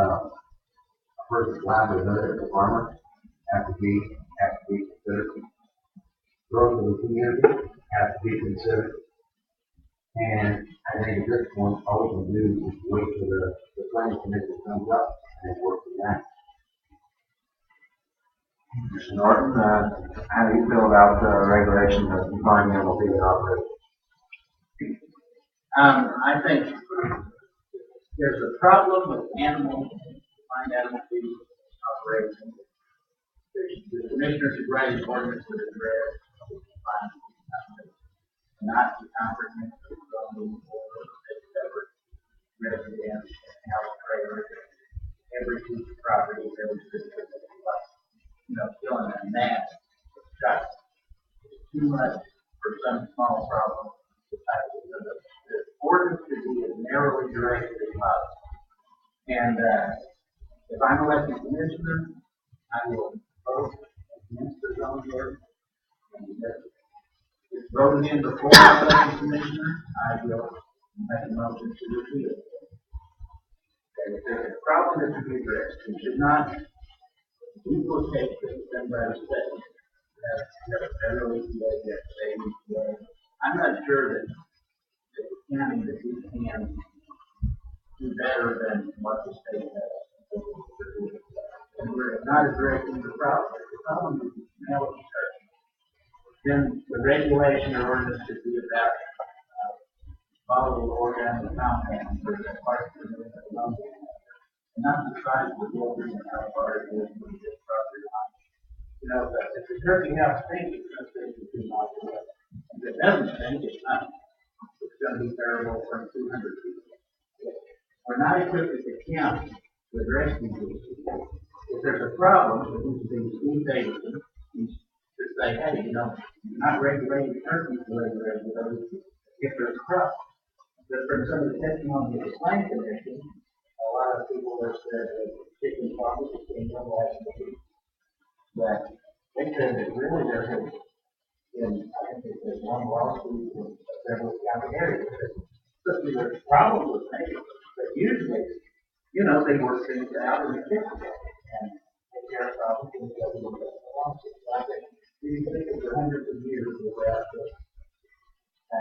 person's livelihood as a farmer has to be considered. Growth of the community has to be considered. And I think at this point, all we can do is wait till the planning commission comes up and work with that. Mr. Norton, how do you feel about regulation of confining animal feeding operations? I think there's a problem with animal, confined animal feed operation. The commissioners who write an ordinance would address confined animals, not the comprehensive zoning or separate residence and house trailer. Every piece of property, every system, killing a gnat, got too much for some small problem. The ordinance should be as narrowly directed as possible. And if I'm elected commissioner, I will vote against the zoning ordinance. And if it's voted in before I'm elected commissioner, I will make a motion to repeal it. Okay, if there's a problem that should be addressed, we should not duplicate the December session. I'm not sure that the county that we can do better than what the state has. And we're not addressing the problem. The problem is the smell of church. Then the regulation or ordinance should be about volatile organic compounds or the parts of the ammonia. And not the size of the building and how far it is from the property line. If the turkey house stinks, it's going to stink for 2 miles away. If it doesn't stink, it's not. It's going to be terrible from 200 feet. We're not equipped as a county to address these issues. If there's a problem, it needs to be Steve Davidson to say, hey, you're not regulating turkeys the way you're regulating if there's a problem. But from some of the testimony of the planning commission, a lot of people have said that chicken farmers have been done last week. But they said that really there has been, I think there's one lawsuit in several county areas. But there's problems with neighbors. But usually, they work things out in the kitchen and take care of problems and go to the lawsuit. I think these things for hundreds of years without this.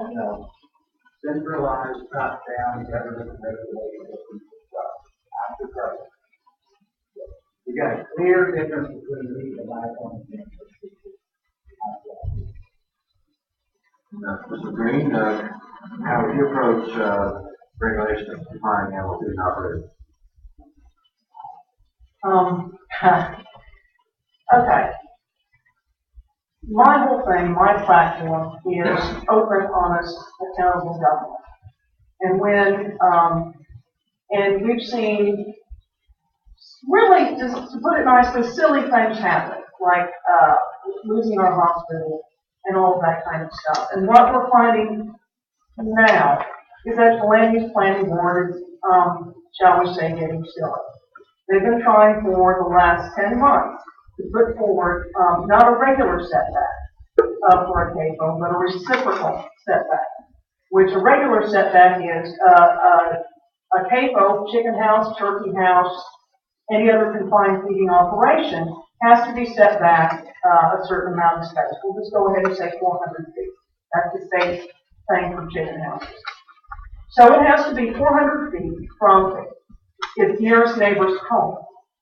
And, centralized, top-down government regulation of people's jobs. After Christ. You got a clear difference between me and my own. Mr. Green, how would you approach regulation of confined animal feed operators? Okay. My whole thing, my platform is open, honest, accountable government. And and we've seen really, just to put it nicely, silly things happen, like losing our hospital and all of that kind of stuff. And what we're finding now is that the land use planning board is, shall we say, getting silly. They've been trying for the last 10 months to put forward not a regular setback for a CAFO, but a reciprocal setback, which a regular setback is a CAFO, chicken house, turkey house, any other confined feeding operation has to be set back a certain amount of space. We'll just go ahead and say 400 feet. That's the state thing for chicken houses. So it has to be 400 feet from its nearest neighbor's home.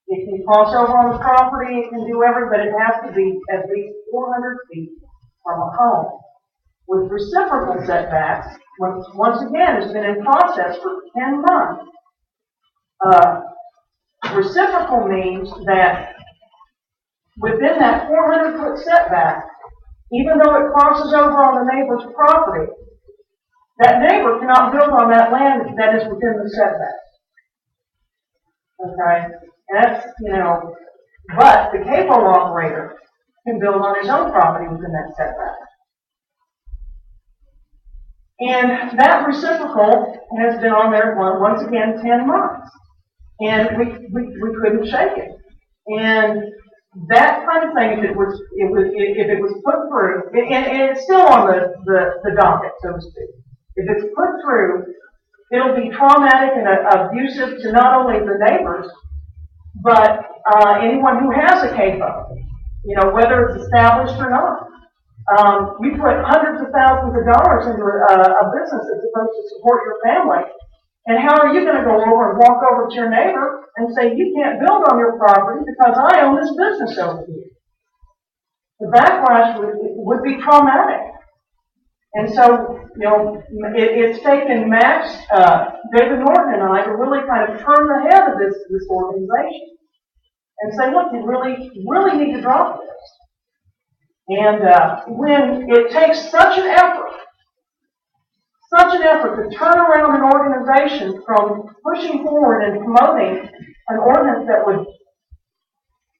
It can cross over on the property, it can do everything, but it has to be at least 400 feet from a home. With reciprocal setbacks, once again, it's been in process for 10 months. Reciprocal means that within that 400-foot setback, even though it crosses over on the neighbor's property, that neighbor cannot build on that land that is within the setback. Okay? That's, but the cable operator can build on his own property within that setback. And that reciprocal has been on there, once again, 10 months. And we couldn't shake it. And that kind of thing, if it was put through, and it's still on the docket, so to speak. If it's put through, it'll be traumatic and abusive to not only the neighbors, but anyone who has a CAFO, whether it's established or not. You put hundreds of thousands of dollars into a business that's supposed to support your family, and how are you going to go over and walk over to your neighbor and say, you can't build on your property because I own this business over here? The backlash would be traumatic. And so, it's taken Max, David Norton and I to really kind of turn the head of this organization and say, look, you really need to drop this. And when it takes such an effort to turn around an organization from pushing forward and promoting an ordinance that would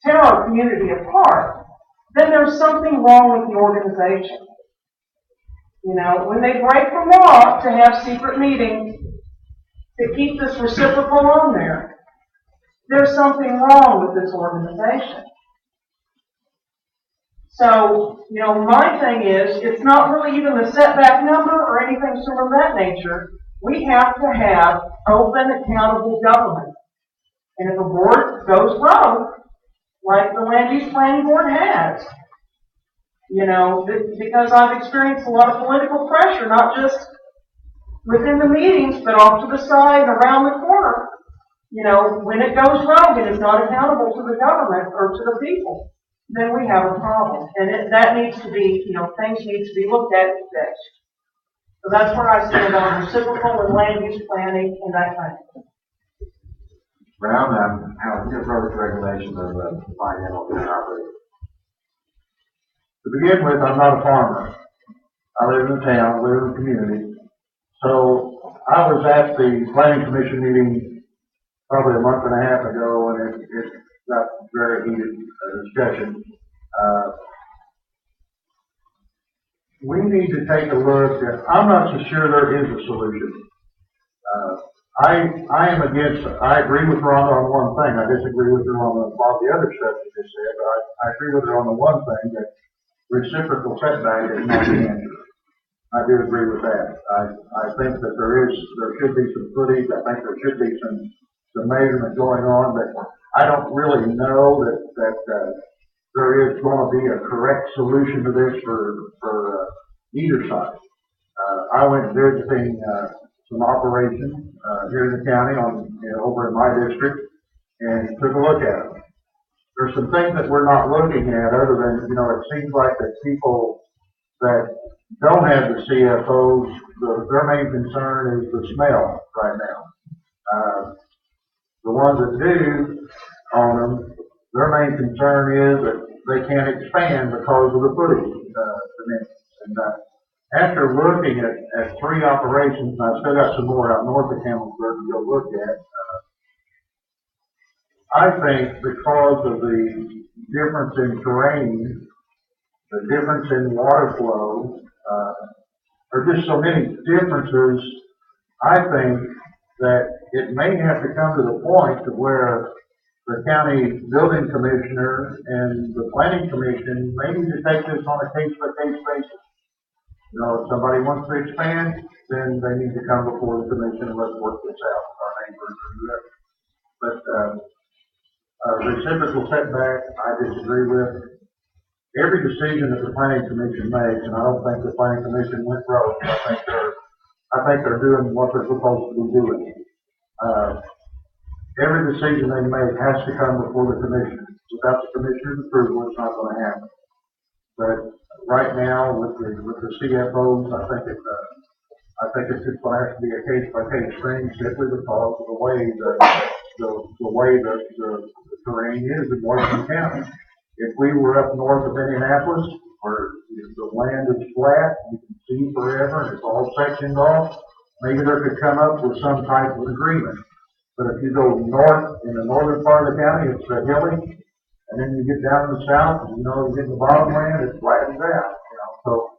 tear our community apart, then there's something wrong with the organization. When they break the law to have secret meetings, to keep this reciprocal on there, there's something wrong with this organization. So, my thing is, it's not really even the setback number or anything sort of that nature. We have to have open, accountable government. And if a board goes rogue, like the Land Use Planning Board has, because I've experienced a lot of political pressure, not just within the meetings, but off to the side and around the corner. When it goes rogue and is not accountable to the government or to the people, then we have a problem. And that needs to be, things need to be looked at and fixed. So that's where I stand on reciprocal and land use planning and that kind of thing. Brown, how do you approach regulation of defined animal operation? To begin with, I'm not a farmer. I live in town, live in the community. So I was at the planning commission meeting probably a month and a half ago, and it got very heated discussion. We need to take a look at, I'm not so sure there is a solution. I agree with Rhonda on one thing. I disagree with her on a lot of the other stuff she just said, but I agree with her on the one thing that reciprocal setback is not the answer. I do agree with that. I think that there should be some footage. I think there should be some measurement going on, but I don't really know that there is going to be a correct solution to this for either side. I went visiting some operations here in the county over in my district and took a look at them. There's some things that we're not looking at other than, it seems like that people that don't have the CFOs, their main concern is the smell right now. The ones that do own them, their main concern is that they can't expand because of the footage dimensions. And after looking at 3 operations, and I've still got some more out north of Campbellsburg to go look at, I think because of the difference in terrain, the difference in water flow, or just so many differences, I think that it may have to come to the point to where the county building commissioner and the planning commission may need to take this on a case-by-case basis. If somebody wants to expand, then they need to come before the commission and let's work this out with our neighbors or whoever. But reciprocal setback, I disagree with. Every decision that the planning commission makes, and I don't think the planning commission went rogue. I think they're doing what they're supposed to be doing. Every decision they make has to come before the commission. Without the commissioner's approval, it's not going to happen. But right now, with the CFOs, I think it's just going to have to be a case-by-case thing, simply because of the way the terrain is in Washington County. If we were up north of Indianapolis, where the land is flat, you can see forever, and it's all sectioned off, maybe there could come up with some type of agreement. But if you go north, in the northern part of the county, it's hilly, and then you get down to the south, and you get in the bottomland, it flattens out. So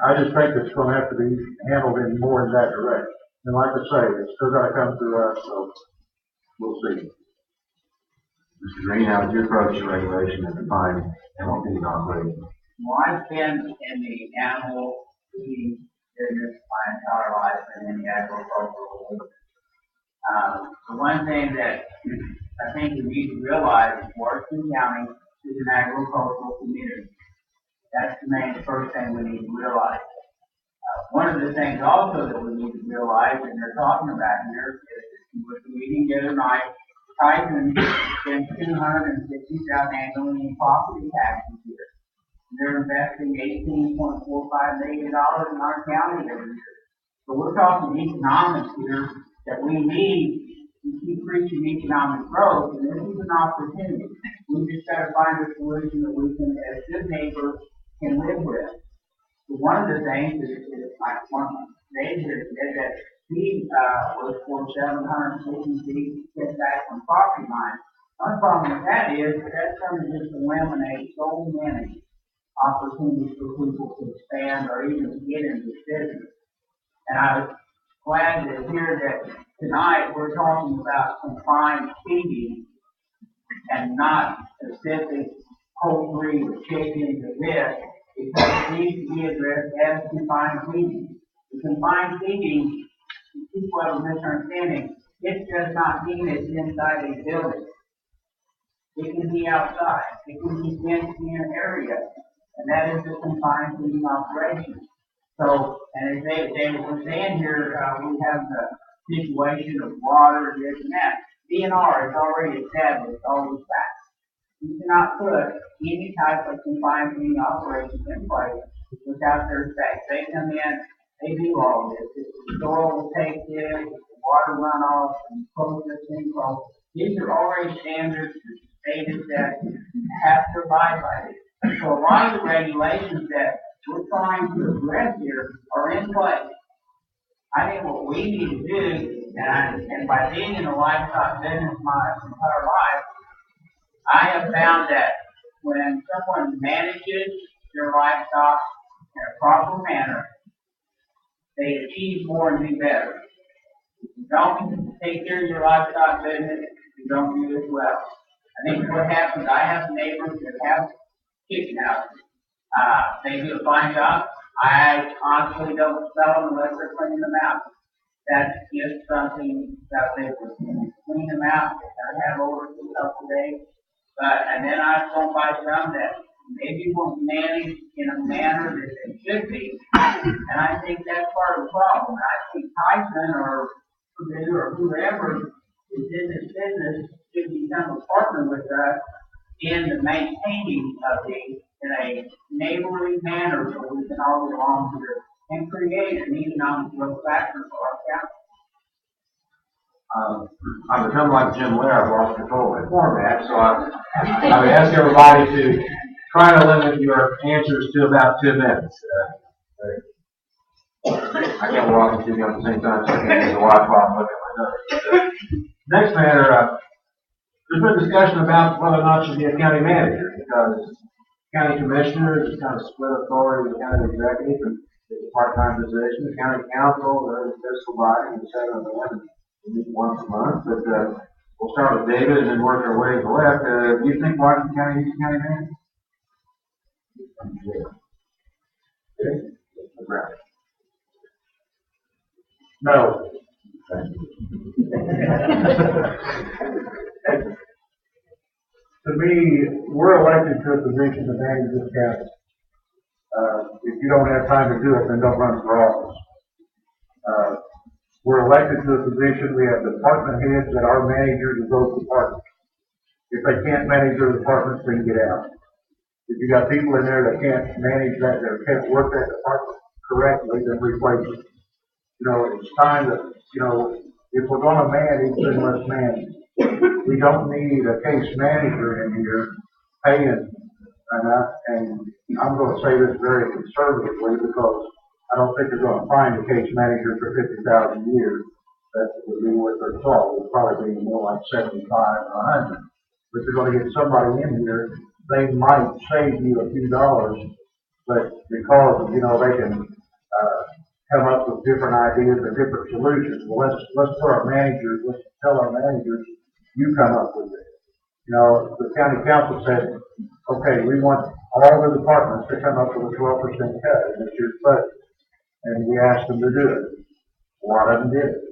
I just think it's going to have to be handled in more in that direction. And like I say, it's still got to come through us, so we'll see. Mr. Green, how would you approach the regulation of defined MLP operating? Well, I've been in the animal feeding business my entire life and in the agricultural business. The one thing that I think we need to realize is Washington County is an agricultural community. That's the first thing we need to realize. One of the things also that we need to realize, and they're talking about here, is with the meeting the other night, Tyson spends $260,000 annually in property taxes here. they're investing $18.45 million in our county every year. So we're talking economics here that we need to keep preaching economic growth, and this is an opportunity. We just got to find a solution that we can, as good neighbors, can live with. So one of the things is like one neighbor said that he was for 750 feet setback from property line. One problem with that is that that's going to just eliminate so many opportunities for people to expand or even to get into business. And I was glad to hear that tonight we're talking about confined feeding and not specific poultry or chickens or this, because it needs to be addressed as confined feeding. The confined feeding, people have a misunderstanding, it does not mean it's inside a building. It can be outside. It can be fenced in an area. And that is the confined feeding operation. So, and as David was saying here, we have the situation of water, this and that. DNR has already established all these facts. You cannot put any type of confined feeding operation in place without their specs. They come in, they do all this. If the soil will take this, if the water runoff, and process inflow. These are already standards stated that you have to abide by these. So a lot of the regulations that we're trying to address here are in place. I think what we need to do, and by being in the livestock business my entire life, I have found that when someone manages their livestock in a proper manner, they achieve more and do better. If you don't take care of your livestock business, you don't do it well. I think what happens, I have neighbors that have chicken houses. They do a fine job. I honestly don't sell them unless they're cleaning them out. That's just something that they would clean them out. They gotta have over for a couple of days. And then I go by some that maybe weren't managed in a manner that they should be. And I think that's part of the problem. I think Tyson or Purdue or whoever is in this business should become a partner with us in the maintaining of these in a neighborly manner so we can all get along here and create an economic growth factor for our county. I've become like Jim Lair, I've lost control of my format, so I would ask everybody to try to limit your answers to about 2 minutes. I can't walk and TV at the same time, so I can't use the Wi-Fi and look at my notes. Next matter, there's been discussion about whether or not should be a county manager, because county commissioner is kind of split authority with the county executive, and it's a part-time position. The county council, they're the fiscal body, and the 7 of them meet once a month. But we'll start with David and then work our way to the left. Do you think Washington County needs a county manager? Okay. No. To me, we're elected to a position to manage this county. If you don't have time to do it, then don't run for office. We're elected to a position, we have department heads that are managers of those departments. If they can't manage their departments, they can get out. If you got people in there that can't manage that, that can't work that department correctly, then replace them. You know, it's time that, you know, if we're gonna manage, then let's manage. We don't need a case manager in here paying, and I'm gonna say this very conservatively because I don't think they're gonna find a case manager for $50,000 a year. That would be what they're thought. It would probably be more like 75 or 100. But you're gonna get somebody in here, they might save you a few dollars, but because, you know, they can, come up with different ideas or different solutions. Well, let's put our managers, let's tell our managers, you come up with it. You know, the county council said, okay, we want all the departments to come up with a 12% cut in this year's budget. And we asked them to do it. A lot of them did it.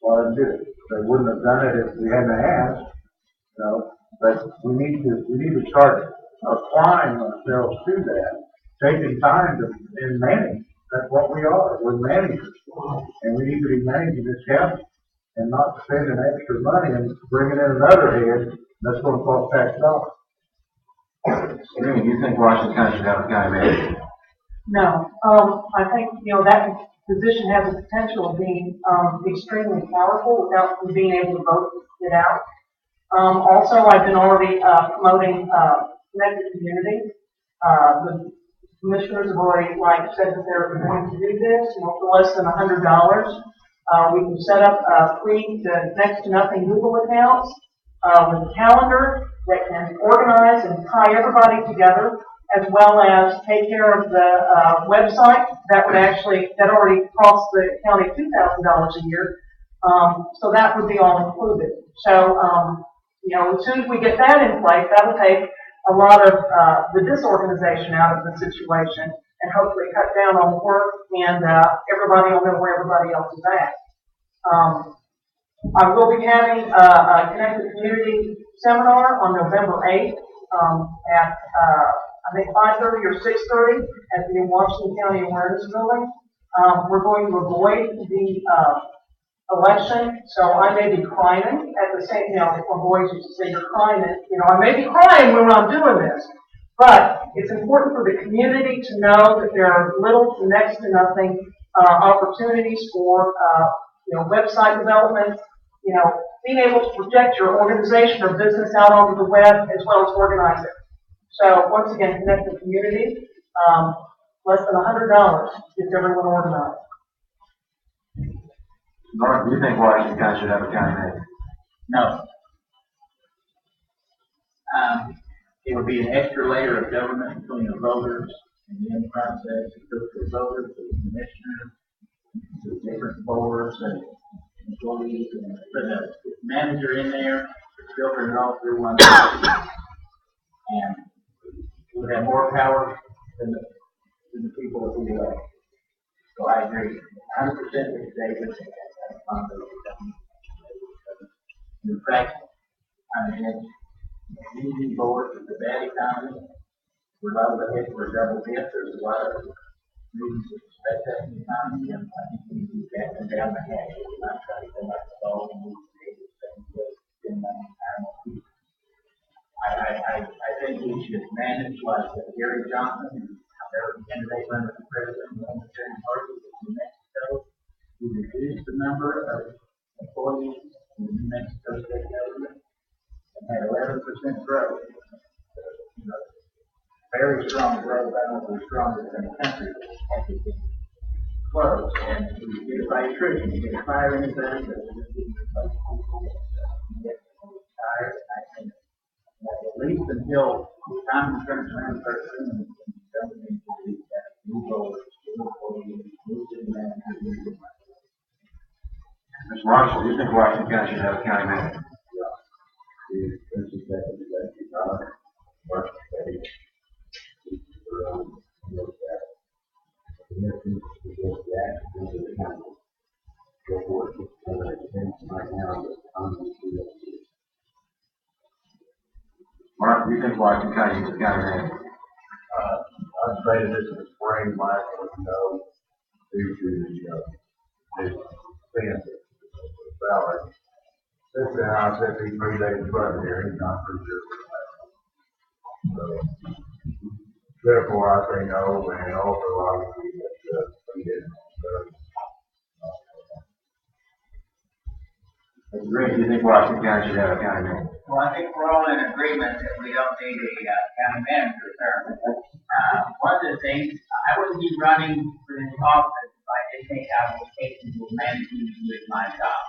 They wouldn't have done it if we hadn't asked, you know, but we need to start applying ourselves to that, taking time to manage. That's what we are. We're managers. And we need to be managing this county and not spending extra money and bringing in another head that's going to cost tax dollars. Jimmy, do you think Washington County should have a county manager? No, I think, that position has the potential of being, extremely powerful without being able to vote it out. Also, I've been already, promoting, connected community. The commissioners have already, said that they're going to do this, for less than $100. We can set up, free to next to nothing Google accounts, with a calendar that can organize and tie everybody together, as well as take care of the, website that already costs the county $2,000 a year. So that would be all included. So, as soon as we get that in place, that'll take a lot of, the disorganization out of the situation and hopefully cut down on work, and, everybody will know where everybody else is at. I will be having a Connected Community seminar on November 8th at, I think 5:30 or 6:30 at the Washington County Awareness Building. We're going to avoid the election, so I may be crying at the same, my boys used to say, you're crying, I may be crying when I'm doing this. But it's important for the community to know that there are little to next to nothing opportunities for website development, being able to project your organization or business out onto the web as well as organize it. So once again, connect the community. Less than $100 gets everyone organized. Mark, do you think Washington County should have a county manager? No. It would be an extra layer of government between the voters and the end process. It goes to the voters, to the commissioners, to different boards and employees, and put a manager in there, filtering it all through one person. And we would have more power than the people that we elect. So I agree 100% with David. In fact, I'm against using boards with the bad economy. We're liable to hit for a double dip. There's a lot of reasons to expect that in the economy, and I think we need to back them down the hatch. We're not trying to go back to all and move to the same place. I think we should manage like Gary Johnson and their candidate running for president in the Libertarian Party in New Mexico. We reduced the number of employees in the New Mexico state government and had 11% growth. Very strong growth. I don't know if we're stronger than the country, but it's close. And we get it by attrition. You get fire in the business, you get tired. I think at least until time turns around and starts doing Mr. Marshall, do you think Washington County should have a county manager? Mark, do you think Washington County needs a county manager? I'd say this is spring, Mike, due to the expense of salary. Since then, I said these 3 days in front of here, he's not pretty sure. So, therefore, I say no, and also obviously that we get. Mr. Green, do you think Washington County should have a county manager? Well, I think we're all in agreement that we don't need a county manager term. One of the things, I wouldn't be running for this office if I didn't think I was capable of managing with my job.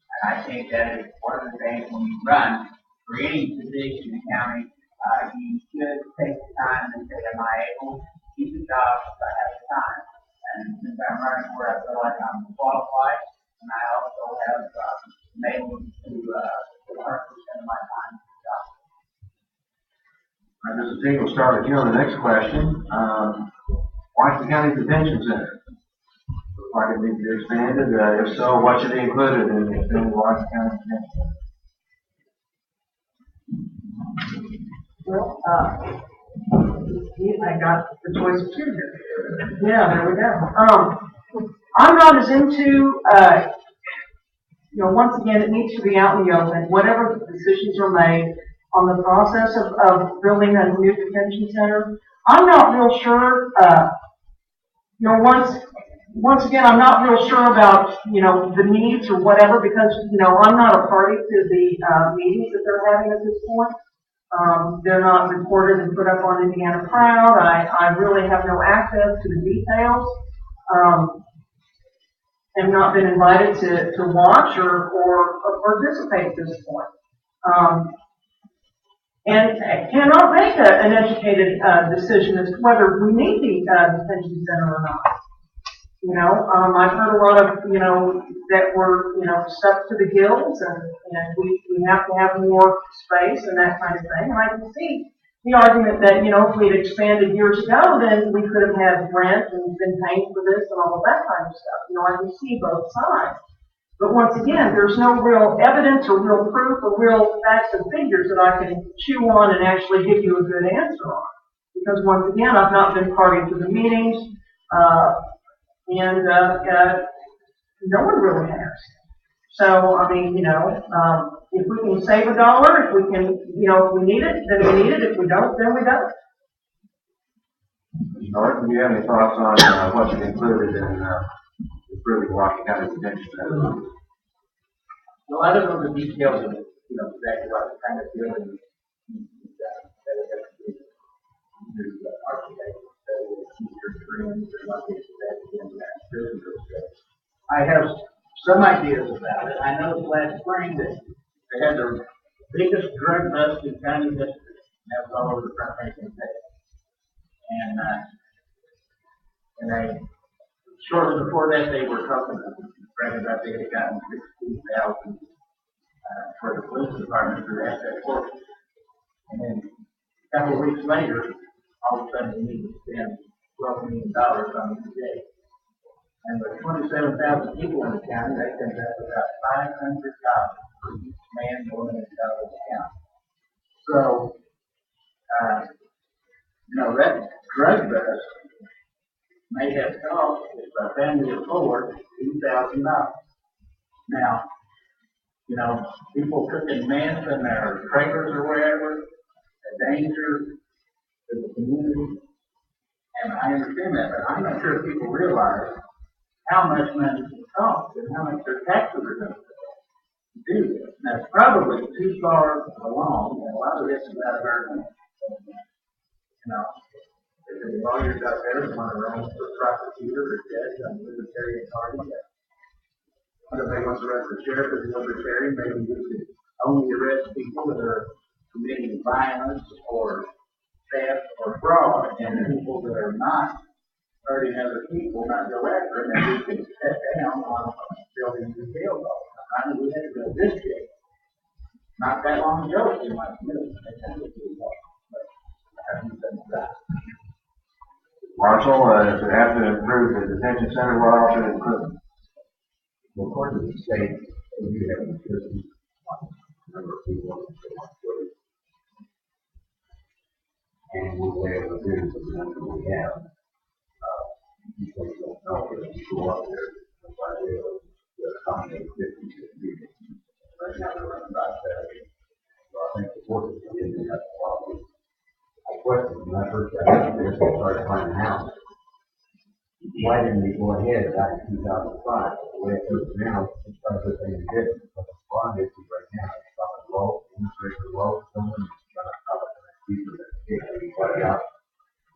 And I think that is one of the things when you run for any position in the county, you should take the time and say, am I able to keep the job if I have the time? And since I'm running where I feel like I'm qualified, and I also have been able to 100% of my time in the job. All right, Mr. T, we'll start with you on the next question. Washington County Detention Center. Looks like it needs to be expanded. If so, what should be included in the expanded Washington County Detention Center? Well, I got the choice of two here. Yeah, there we go. I'm not as into, once again, it needs to be out in the open. Whatever decisions are made on the process of building a new detention center. I'm not real sure, once again, I'm not real sure about, the needs or whatever, because, I'm not a party to the, meetings that they're having at this point. They're not reported and put up on Indiana Proud. I really have no access to the details. Have not been invited to watch or participate at this point. And cannot make an educated, decision as to whether we need the, detention center or not. I've heard a lot of, that we're, stuck to the gills and we have to have more space and that kind of thing. And I can see the argument that, if we had expanded years ago, then we could have had rent and been paying for this and all of that kind of stuff. I can see both sides. But once again, there's no real evidence or real proof or real facts and figures that I can chew on and actually give you a good answer on. Because once again, I've not been party to the meetings, and no one really has. So, if we can save $1, if we can, if we need it, then we need it. If we don't, then we don't. Mr. Norton, do you have any thoughts on what's included in improving Washington County Detention Center? Well, I don't know the details of, exactly what the kind of building I have some ideas about it. I know last spring that they had the biggest drug bust in county history. That was all over the front page of the paper. And they, shortly before that, they were talking about they had gotten $16,000 for the police department for the asset force. And then a couple of weeks later, all of a sudden we need to spend $12 million on each day. And with 27,000 people in the county, that comes up about $500 for each man, woman, and child in the county. So, that drug bust may have cost, if a family of four, $2,000. Now, people cooking meth in their trailers or wherever, a danger to the community. And I understand that, but I'm not sure people realize how much money it costs and how much their taxes are going to do this. Now, it's probably too far along, and a lot of this is out of our hands. There's lawyers out there that want to run for prosecutor or judge on the Libertarian Party. If they want to arrest the sheriff as a libertarian, maybe we could only arrest people that are committing violence or theft or fraud, and the people that are not hurting other people, not go after them, and we can cut down on building new jail laws. I mean, we had to go this way. Not that long ago, in my community, they had to do law. But I haven't done that. Marshall, if it has to improve the detention center, what else should it improve? Well, according to the state, we have a certain number of people in the and we'll be able to do the number we have. You folks don't know that you go up there and try to accommodate 50 people. Right now, they're running about 70. So I think the board is going to have a problem. I question when I first got out there, so I started finding a house. Why didn't we go ahead back in 2005? The way it goes now, it's part of the thing we did. But the bond issue right now, it's probably low, interest rates are low, someone is going to cover the people that take everybody out.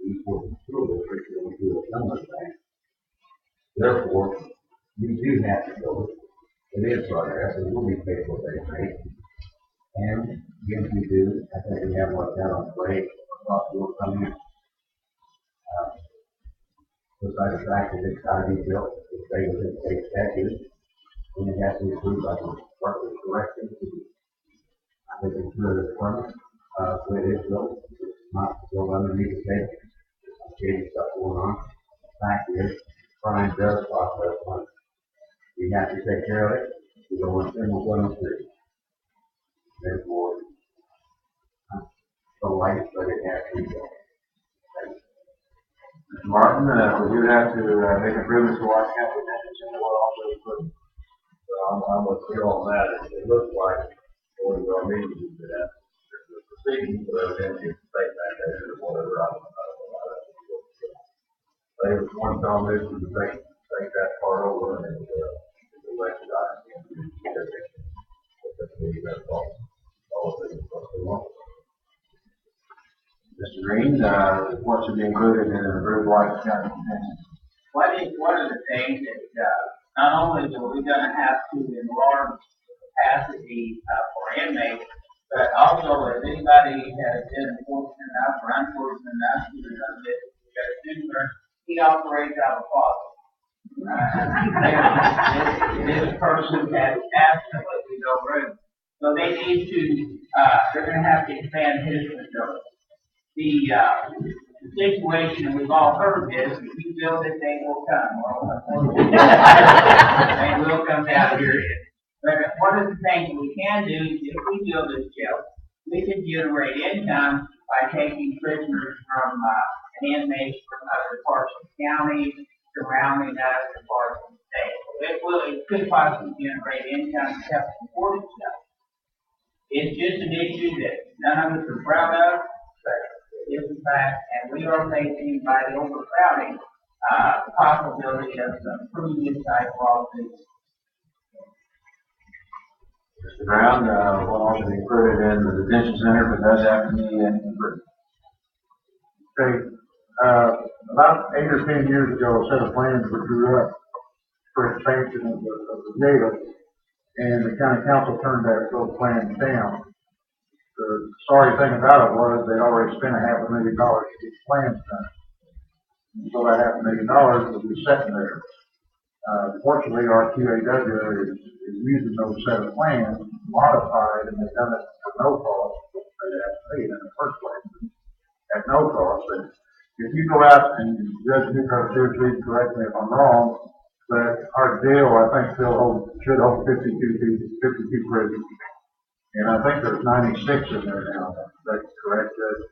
We will improve the curriculum we do at some of the things. Therefore, we do have to go. It is progress, and we'll be paid for that rate. And yes, we do. I think we have worked out on the way across the world coming in. Besides the fact that it's got to be built, it's stay within state statutes, and it has to be approved by the Department of Corrections. I think it's good as permit, so it is built. It's not built underneath the state. There's some shady stuff going on. The fact is, crime does process money. We have to take care of it. We go on single one street. Therefore, the light, but it has to be built. Mr. Martin, would you have to make improvements to Washington County Detention Center? What else would you put? I'm with you on that. It looks like, going to our meetings, that there's a city, so then you state mandate or whatever, I don't know. They was one foundation to take that part over and, elected that's all of it, what they want. Mr. Green, what should be included in a group like county convention? Well, I think one of the things that, not only are we gonna have to enlarge capacity, for inmates, but also if anybody has been fortunate enough or unfortunate enough to, get a tutor, he operates out of a closet. This person has absolutely no room. So they need to, they're gonna have to expand his facility. The situation, and we've all heard this, if you build it, they will come. Well, unfortunately, they will come down here. But one of the things we can do is if we build this jail, we can generate income by taking prisoners from, and inmates from other parts of the county, surrounding us, and parts of the state. It could possibly generate income to help support itself. It's just an issue that none of us are proud of, but it is a fact, and we are facing by the overcrowding, the possibility of some previous type lawsuits. Mr. Brown, what all should be included in the detention center, but does have to be improved? Okay, about 8 or 10 years ago, a set of plans were drew up for expansion of the jail, and the county council turned those plans down. The sorry thing about it was they'd already spent $500,000 to get plans done. And so that $500,000 was just sitting there. Fortunately, our QAW is using those set of plans modified, and they've done it for no cost. They have paid in the first place at no cost. But if you go out and Judge Newkirk, please correct me if I'm wrong, but our jail, I think, should hold 52 prisoners. And I think there's 96 in there now. Is that correct, Judge?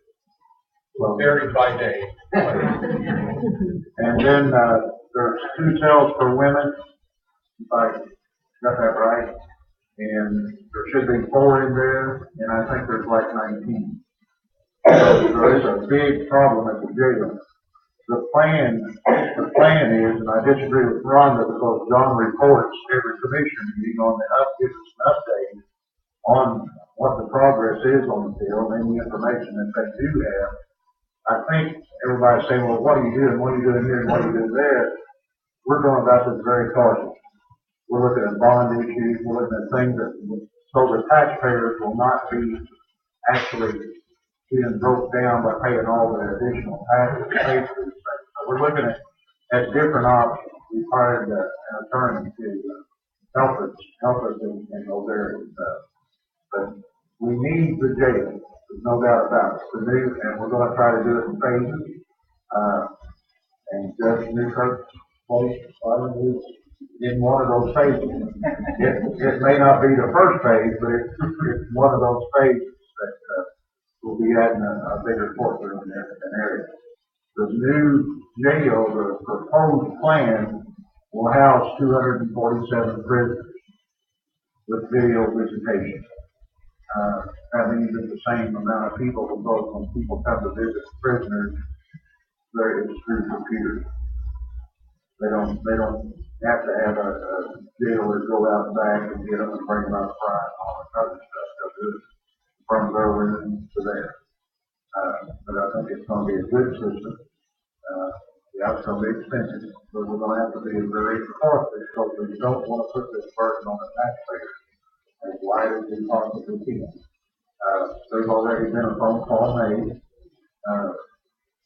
Well, varied by day. And then, there's 2 cells for women, if I got that right. And there should be 4 in there, and I think there's like 19. So it's a big problem at the jail. The plan is, and I disagree with Rhonda because John reports every commission meeting on gives us an update on what the progress is on the bill and the information that they do have. I think everybody's saying, well, what are you doing? What are you doing here? And what are you doing there? We're going about this very cautious. We're looking at bond issues. We're looking at things that, so the taxpayers will not be actually being broke down by paying all the additional taxes paid for these things. So we're looking at different options. We've hired an attorney to help us in those areas. But we need the jail. There's no doubt about it. It's new, and we're going to try to do it in phases. And Judge Newkirk's place is in one of those phases. It may not be the first phase, but it's one of those phases that we'll be adding a bigger courtroom in an area. The new jail, the proposed plan, will house 247 prisoners with video visitation. That means it's the same amount of people because when people come to visit prisoners, it's through computers. They don't have to have a jailer go out and back and get them and bring them out front and all that other stuff. They'll do it from their room to there. But I think it's going to be a good system. Yeah, it's going to be expensive, but we're going to have to be very cautious because we don't want to put this burden on the taxpayer as light as we possibly can. There's already been a phone call made. Of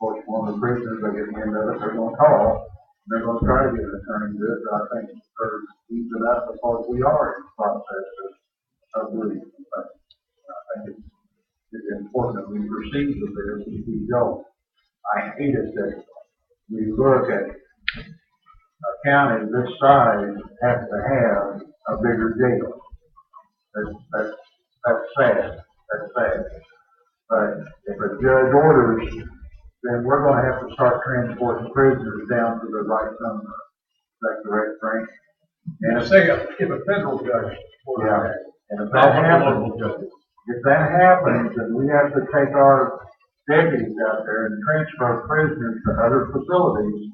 course, one of the prisoners, they get the end of it, they're going to call. And they're going to try to get an attorney to do it, but I think they're easing up because we are in the process of doing it. But I think it's important that we proceed with this and keep going. I hate it that we look at a county this size has to have a bigger jail. That's sad. That's sad. But if a judge orders, then we're going to have to start transporting prisoners down to the right number. Is that correct, Frank? And Say if a federal judge orders that. And if that happens, If that happens, and we have to take our deputies out there and transfer prisoners to other facilities,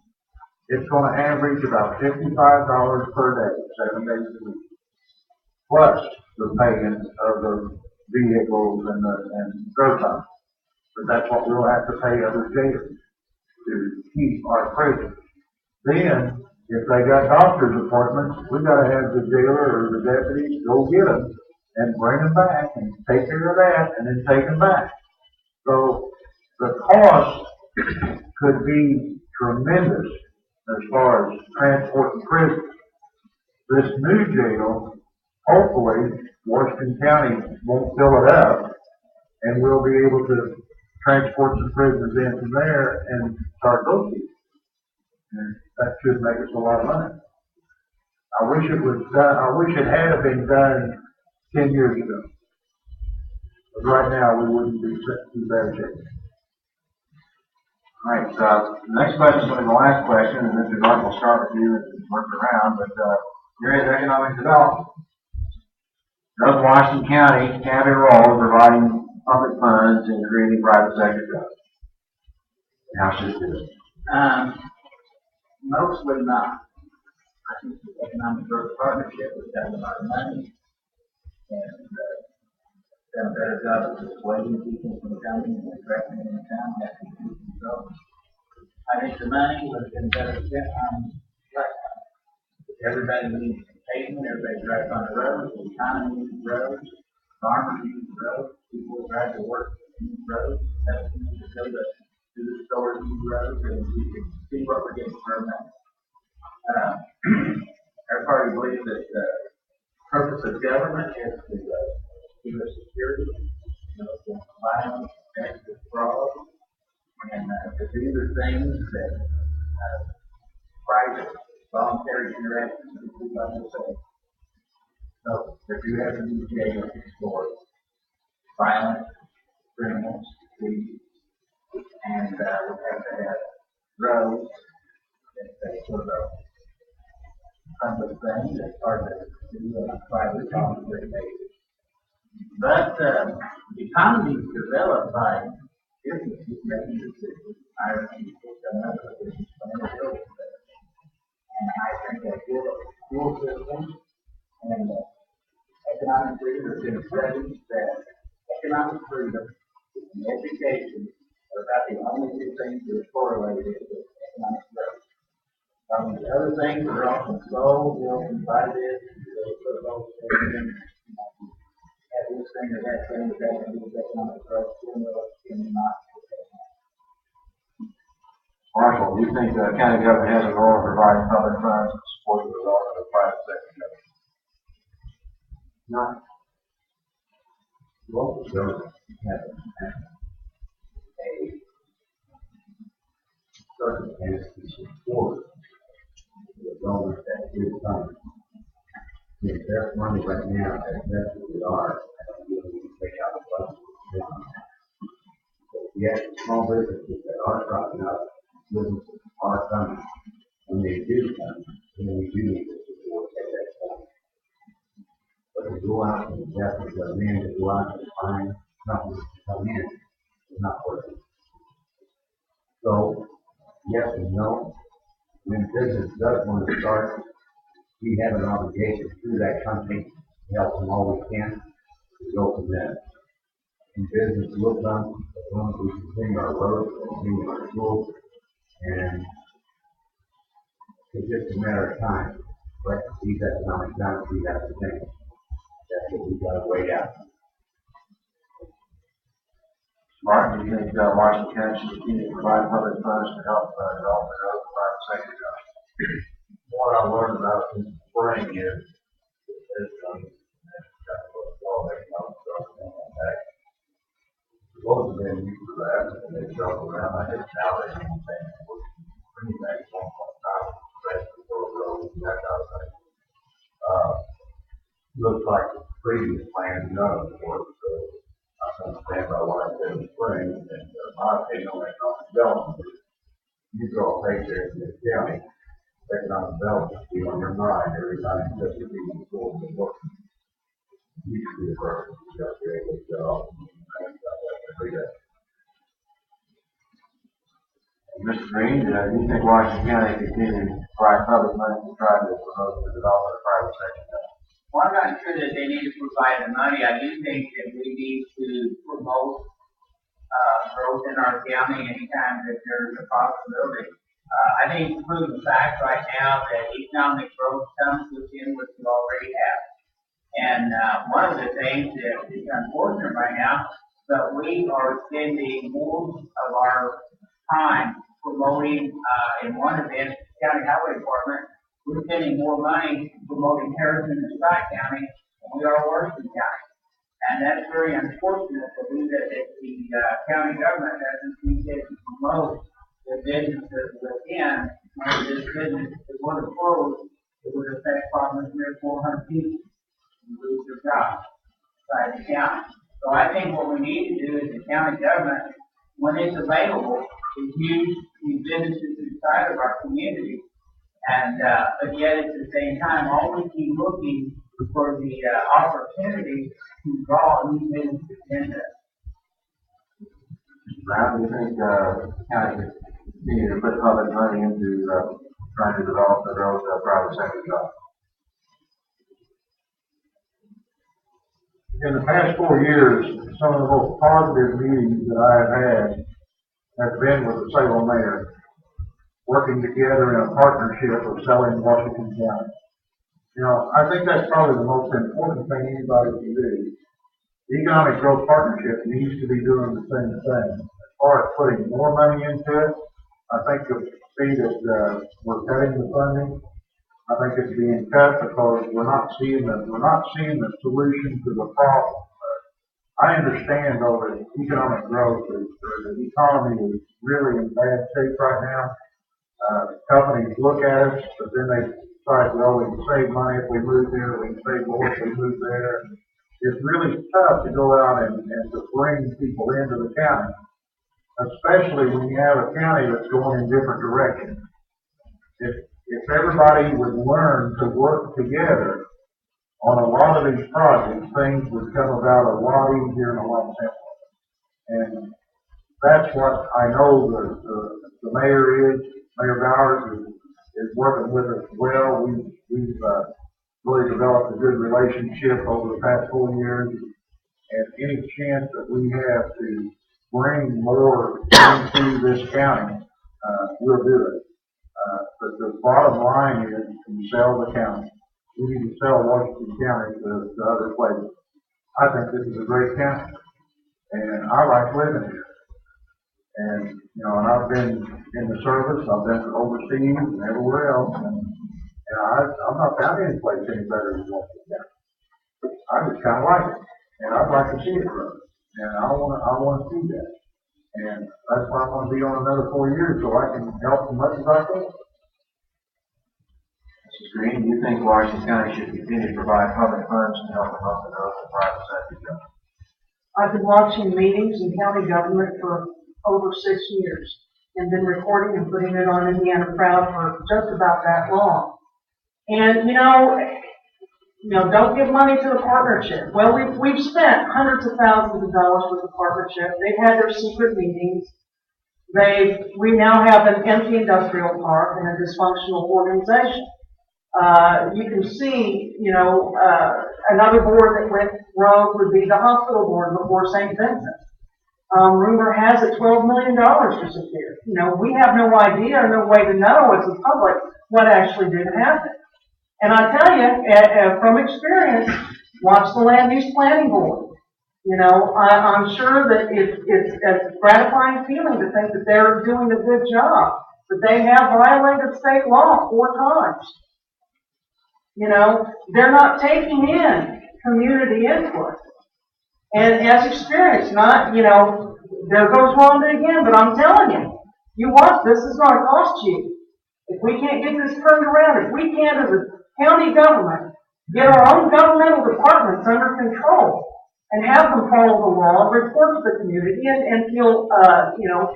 it's gonna average about $55 per day, 7 days a week. Plus the paying of the vehicles and drove time. But that's what we'll have to pay other jailers to keep our prisoners. Then, if they got doctor's appointments, we gotta have the jailer or the deputies go get them and bring them back and take care of that and then take them back. So the cost could be tremendous as far as transporting prisoners. This new jail, hopefully, Washington County won't fill it up, and we'll be able to transport some prisoners in from there and start those people. And that should make us a lot of money. I wish it was done, I wish it had been done 10 years ago. But right now, we wouldn't be too bad shape. All right, so the next question is going to be the last question, and Mr. Mark will start with you and work around, but, here is economic development. Does Washington County have a role in providing public funds and creating private sector jobs? How should it do it? Mostly not. I think the economic growth partnership has got a lot of money and done a better job of dissuading people from coming and attracting them to town. So I think the money would have been better spent on like everybody needs pavement, everybody drives on the road, the economy needs roads, farmers use roads, people drive to work use roads, that's to go to the stores use roads, and we can see what we're getting from that. Our party believes that the purpose of government is to give us security, against violence, against fraud, and to do the things that private, voluntary interactions with people like themselves. So, if you have a new jail for violent criminals, and we have to have roads, that sort of public thing that's hard to do on a private voluntary basis. But the economy is developed by businesses making decisions, hiring people, coming up with a business plan, and building things. And I think that school system and economic freedom has been studied that economic freedom and education are about the only two things that are correlated with economic growth. The other things are often sold, built, and buy this, and they put those things in. Have this thing or that thing that has to do with economic growth, stimulus, and not. Marshall, do you think the county government has a role in providing public funds to support the development of private sector jobs? Not local government has a circumstance to support the government that is funded. If there's money right now, as best as we are, I don't think we can take out the budget. But yet, small businesses that are starting up, businesses are coming. When they do come, then we do need to support at that point. But to go out and invest in the man, to go out and find companies to come in, is not working. So, yes and no. When business does want to start, we have an obligation through that company to help them all we can to go from there. And business will come as long as we continue our roads, continue our schools, and it's just a matter of time. But these economic balance we have to think. That's what we got to wait out. Martin, do you think Washington County should continue to provide public funds to help development of private sector jobs? What I learned about this spring is most of them use for that, and they jump around. I think now they do things with pretty much 1.5, especially for roads and that kind of thing. Looks like the previous plan, none of it worked, so I understand by what I said in the spring, and my opinion on economic development is you draw a paycheck in this county, economic development be on your mind every time you touch your feet before you work. used to be a person, got a very good job. Every day. Mr. Green, do you think Washington County could continue to provide public money to try to promote the development of private sector? Well, I'm not sure that they need to provide the money. I do think that we need to promote growth in our county anytime that there's a possibility. I think it's proven fact right now that economic growth comes within what we already have. And one of the things that is unfortunate right now, but we are spending more of our time promoting, in one event, county highway department, we're spending more money promoting Harrison and Scott County than we are Washington County. And that's very unfortunate to believe that the county government doesn't see fit to promote the businesses within. When this business is going to close, it would affect probably 300 or 400 people who lose their jobs inside the county. So I think what we need to do is the county government, when it's available, is use these businesses inside of our community. And but yet at the same time, always keep looking for the opportunity to draw new businesses into. Mr. Brown, do you think the county could continue to put public money into trying to develop the growth of private sector jobs? In the past 4 years, some of the most positive meetings that I have had have been with the Salem mayor, working together in a partnership of selling Washington County. You know, I think that's probably the most important thing anybody can do. The economic growth partnership needs to be doing the same thing. As far as putting more money into it, I think you'll see that we're cutting the funding. I think it's being cut because we're not seeing the solution to the problem. I understand though that economic growth the economy is really in bad shape right now. Companies look at us, but then they decide, well, we can save money if we move here, we can save more if we move there. It's really tough to go out and to bring people into the county, especially when you have a county that's going in different directions. If everybody would learn to work together on a lot of these projects, things would come about a lot easier and a lot simpler. And that's what I know the mayor is. Mayor Bowers is working with us well. We've really developed a good relationship over the past 4 years. And any chance that we have to bring more into this county, we'll do it. But the bottom line is to sell the county. We need to sell Washington County to other places. I think this is a great county, and I like living here. And, you know, and I've been in the service, I've been overseas and everywhere else, and I've not found any place any better than Washington County. I just kind of like it, and I'd like to see it grow, and I want to see that. And that's why I want to be on another 4 years, so I can help as much as I can. Mrs. Green, do you think Washington County should continue to provide public funds to help promote the growth of private sector jobs? I've been watching meetings in county government for over 6 years and been recording and putting it on Indiana Proud for just about that long. And you know, don't give money to the partnership. Well, we've spent hundreds of thousands of dollars with the partnership. They've had their secret meetings. We now have an empty industrial park and a dysfunctional organization. You can see, you know, another board that went rogue would be the hospital board before St. Vincent. Rumor has it $12 million disappeared. You know, we have no idea, no way to know as the public what actually did happen. And I tell you, from experience, watch the land use planning board. You know, I'm sure that it's a gratifying feeling to think that they're doing a good job, but they have violated state law 4 times. You know, they're not taking in community input. And as experience, not, you know, there goes Wanda again, but I'm telling you, you watch, this is going to cost you. If we can't get this turned around, if we can't as a county government get our own governmental departments under control and have them follow the law, report to the community, and feel, you know,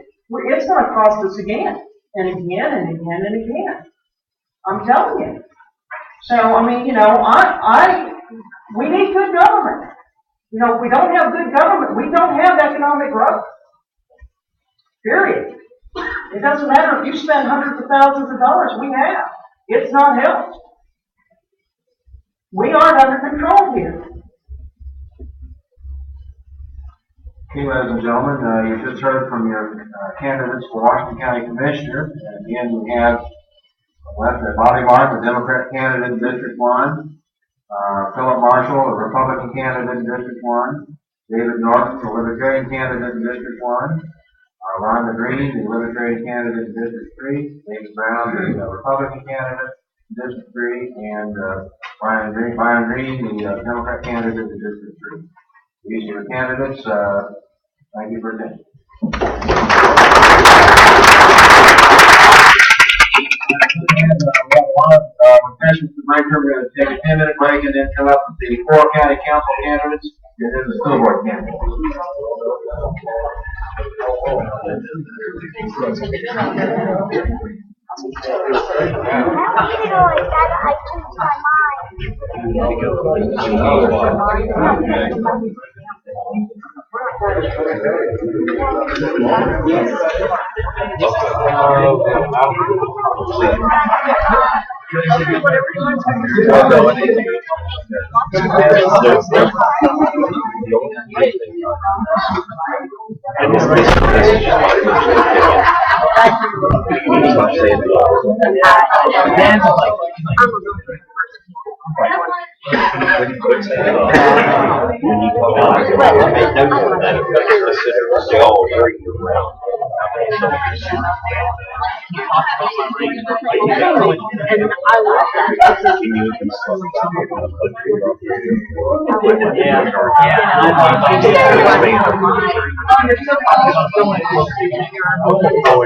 it's going to cost us again and again and again and again. I'm telling you. So, I mean, you know, We need good government. You know, if we don't have good government, we don't have economic growth. Period. It doesn't matter if you spend hundreds of thousands of dollars, we have. It's not helped. We aren't under control here. Okay, ladies and gentlemen, you just heard from your candidates for Washington County Commissioner. And again, we have Bobby Martin, the Democrat candidate in District 1, Philip Marshall, the Republican candidate in District 1, David Norton, the Libertarian candidate in District 1, Rhonda Green, the Libertarian candidate in District 3, David Brown, the Republican candidate in District 3, and Brian Green, the Democrat candidate in District 3. These are the candidates. Thank you for attending. Refresh with the break. We're going to take a 10-minute break and then come up with the 4 county council candidates and then the school board candidates.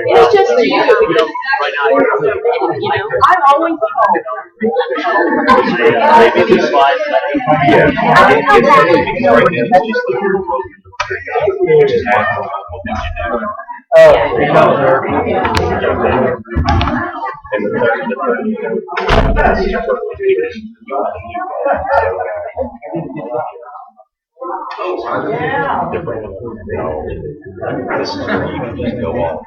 It's just you. I've always told. Maybe these slides. This is where you can just go off.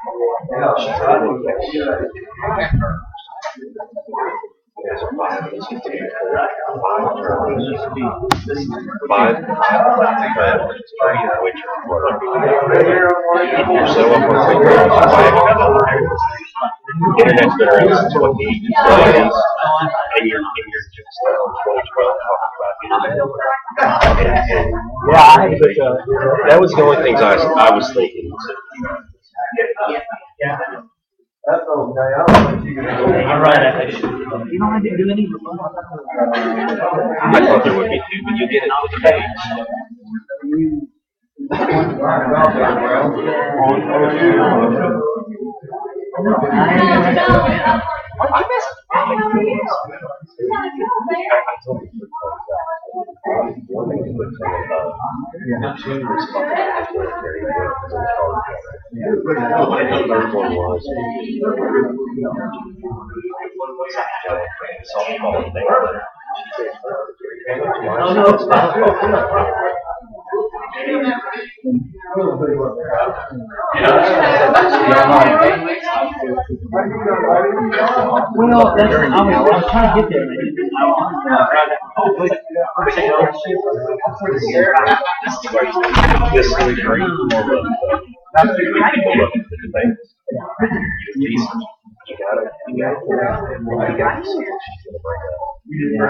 Internet's been around since 2008, and you're just in 2012 talking about internet. That was the only things I was thinking. That's okay. I don't think you can do it. You're right. You don't have to do any. I thought there would be 2, but you get it with the page. Well, that's, I was trying to get there. This is great. You got it.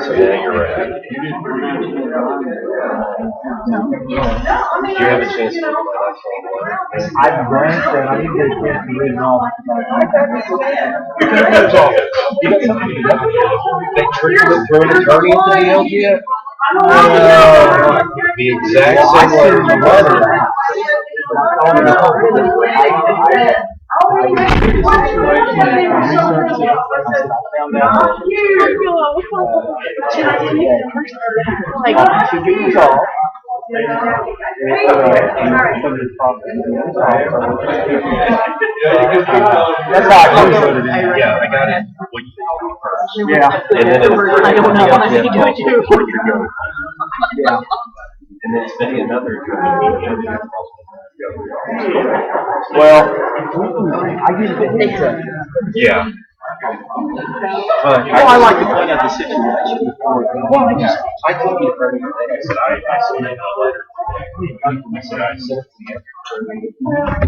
So yeah, you're right. Did you have a chance to look at that? I've glanced and I didn't get a chance to read it all. That's all. You got something to do. They threw an attorney into the LGF? The exact same letter you letter. That's how I put it in. Yeah, I got it. What you think first. Yeah. And then I don't know. I need to do it too. Yeah. And then maybe another. Well, I get the yeah. But I like to point out the situation before. Well, I told you earlier today, I said I sent in a letter. I said I sent it to you.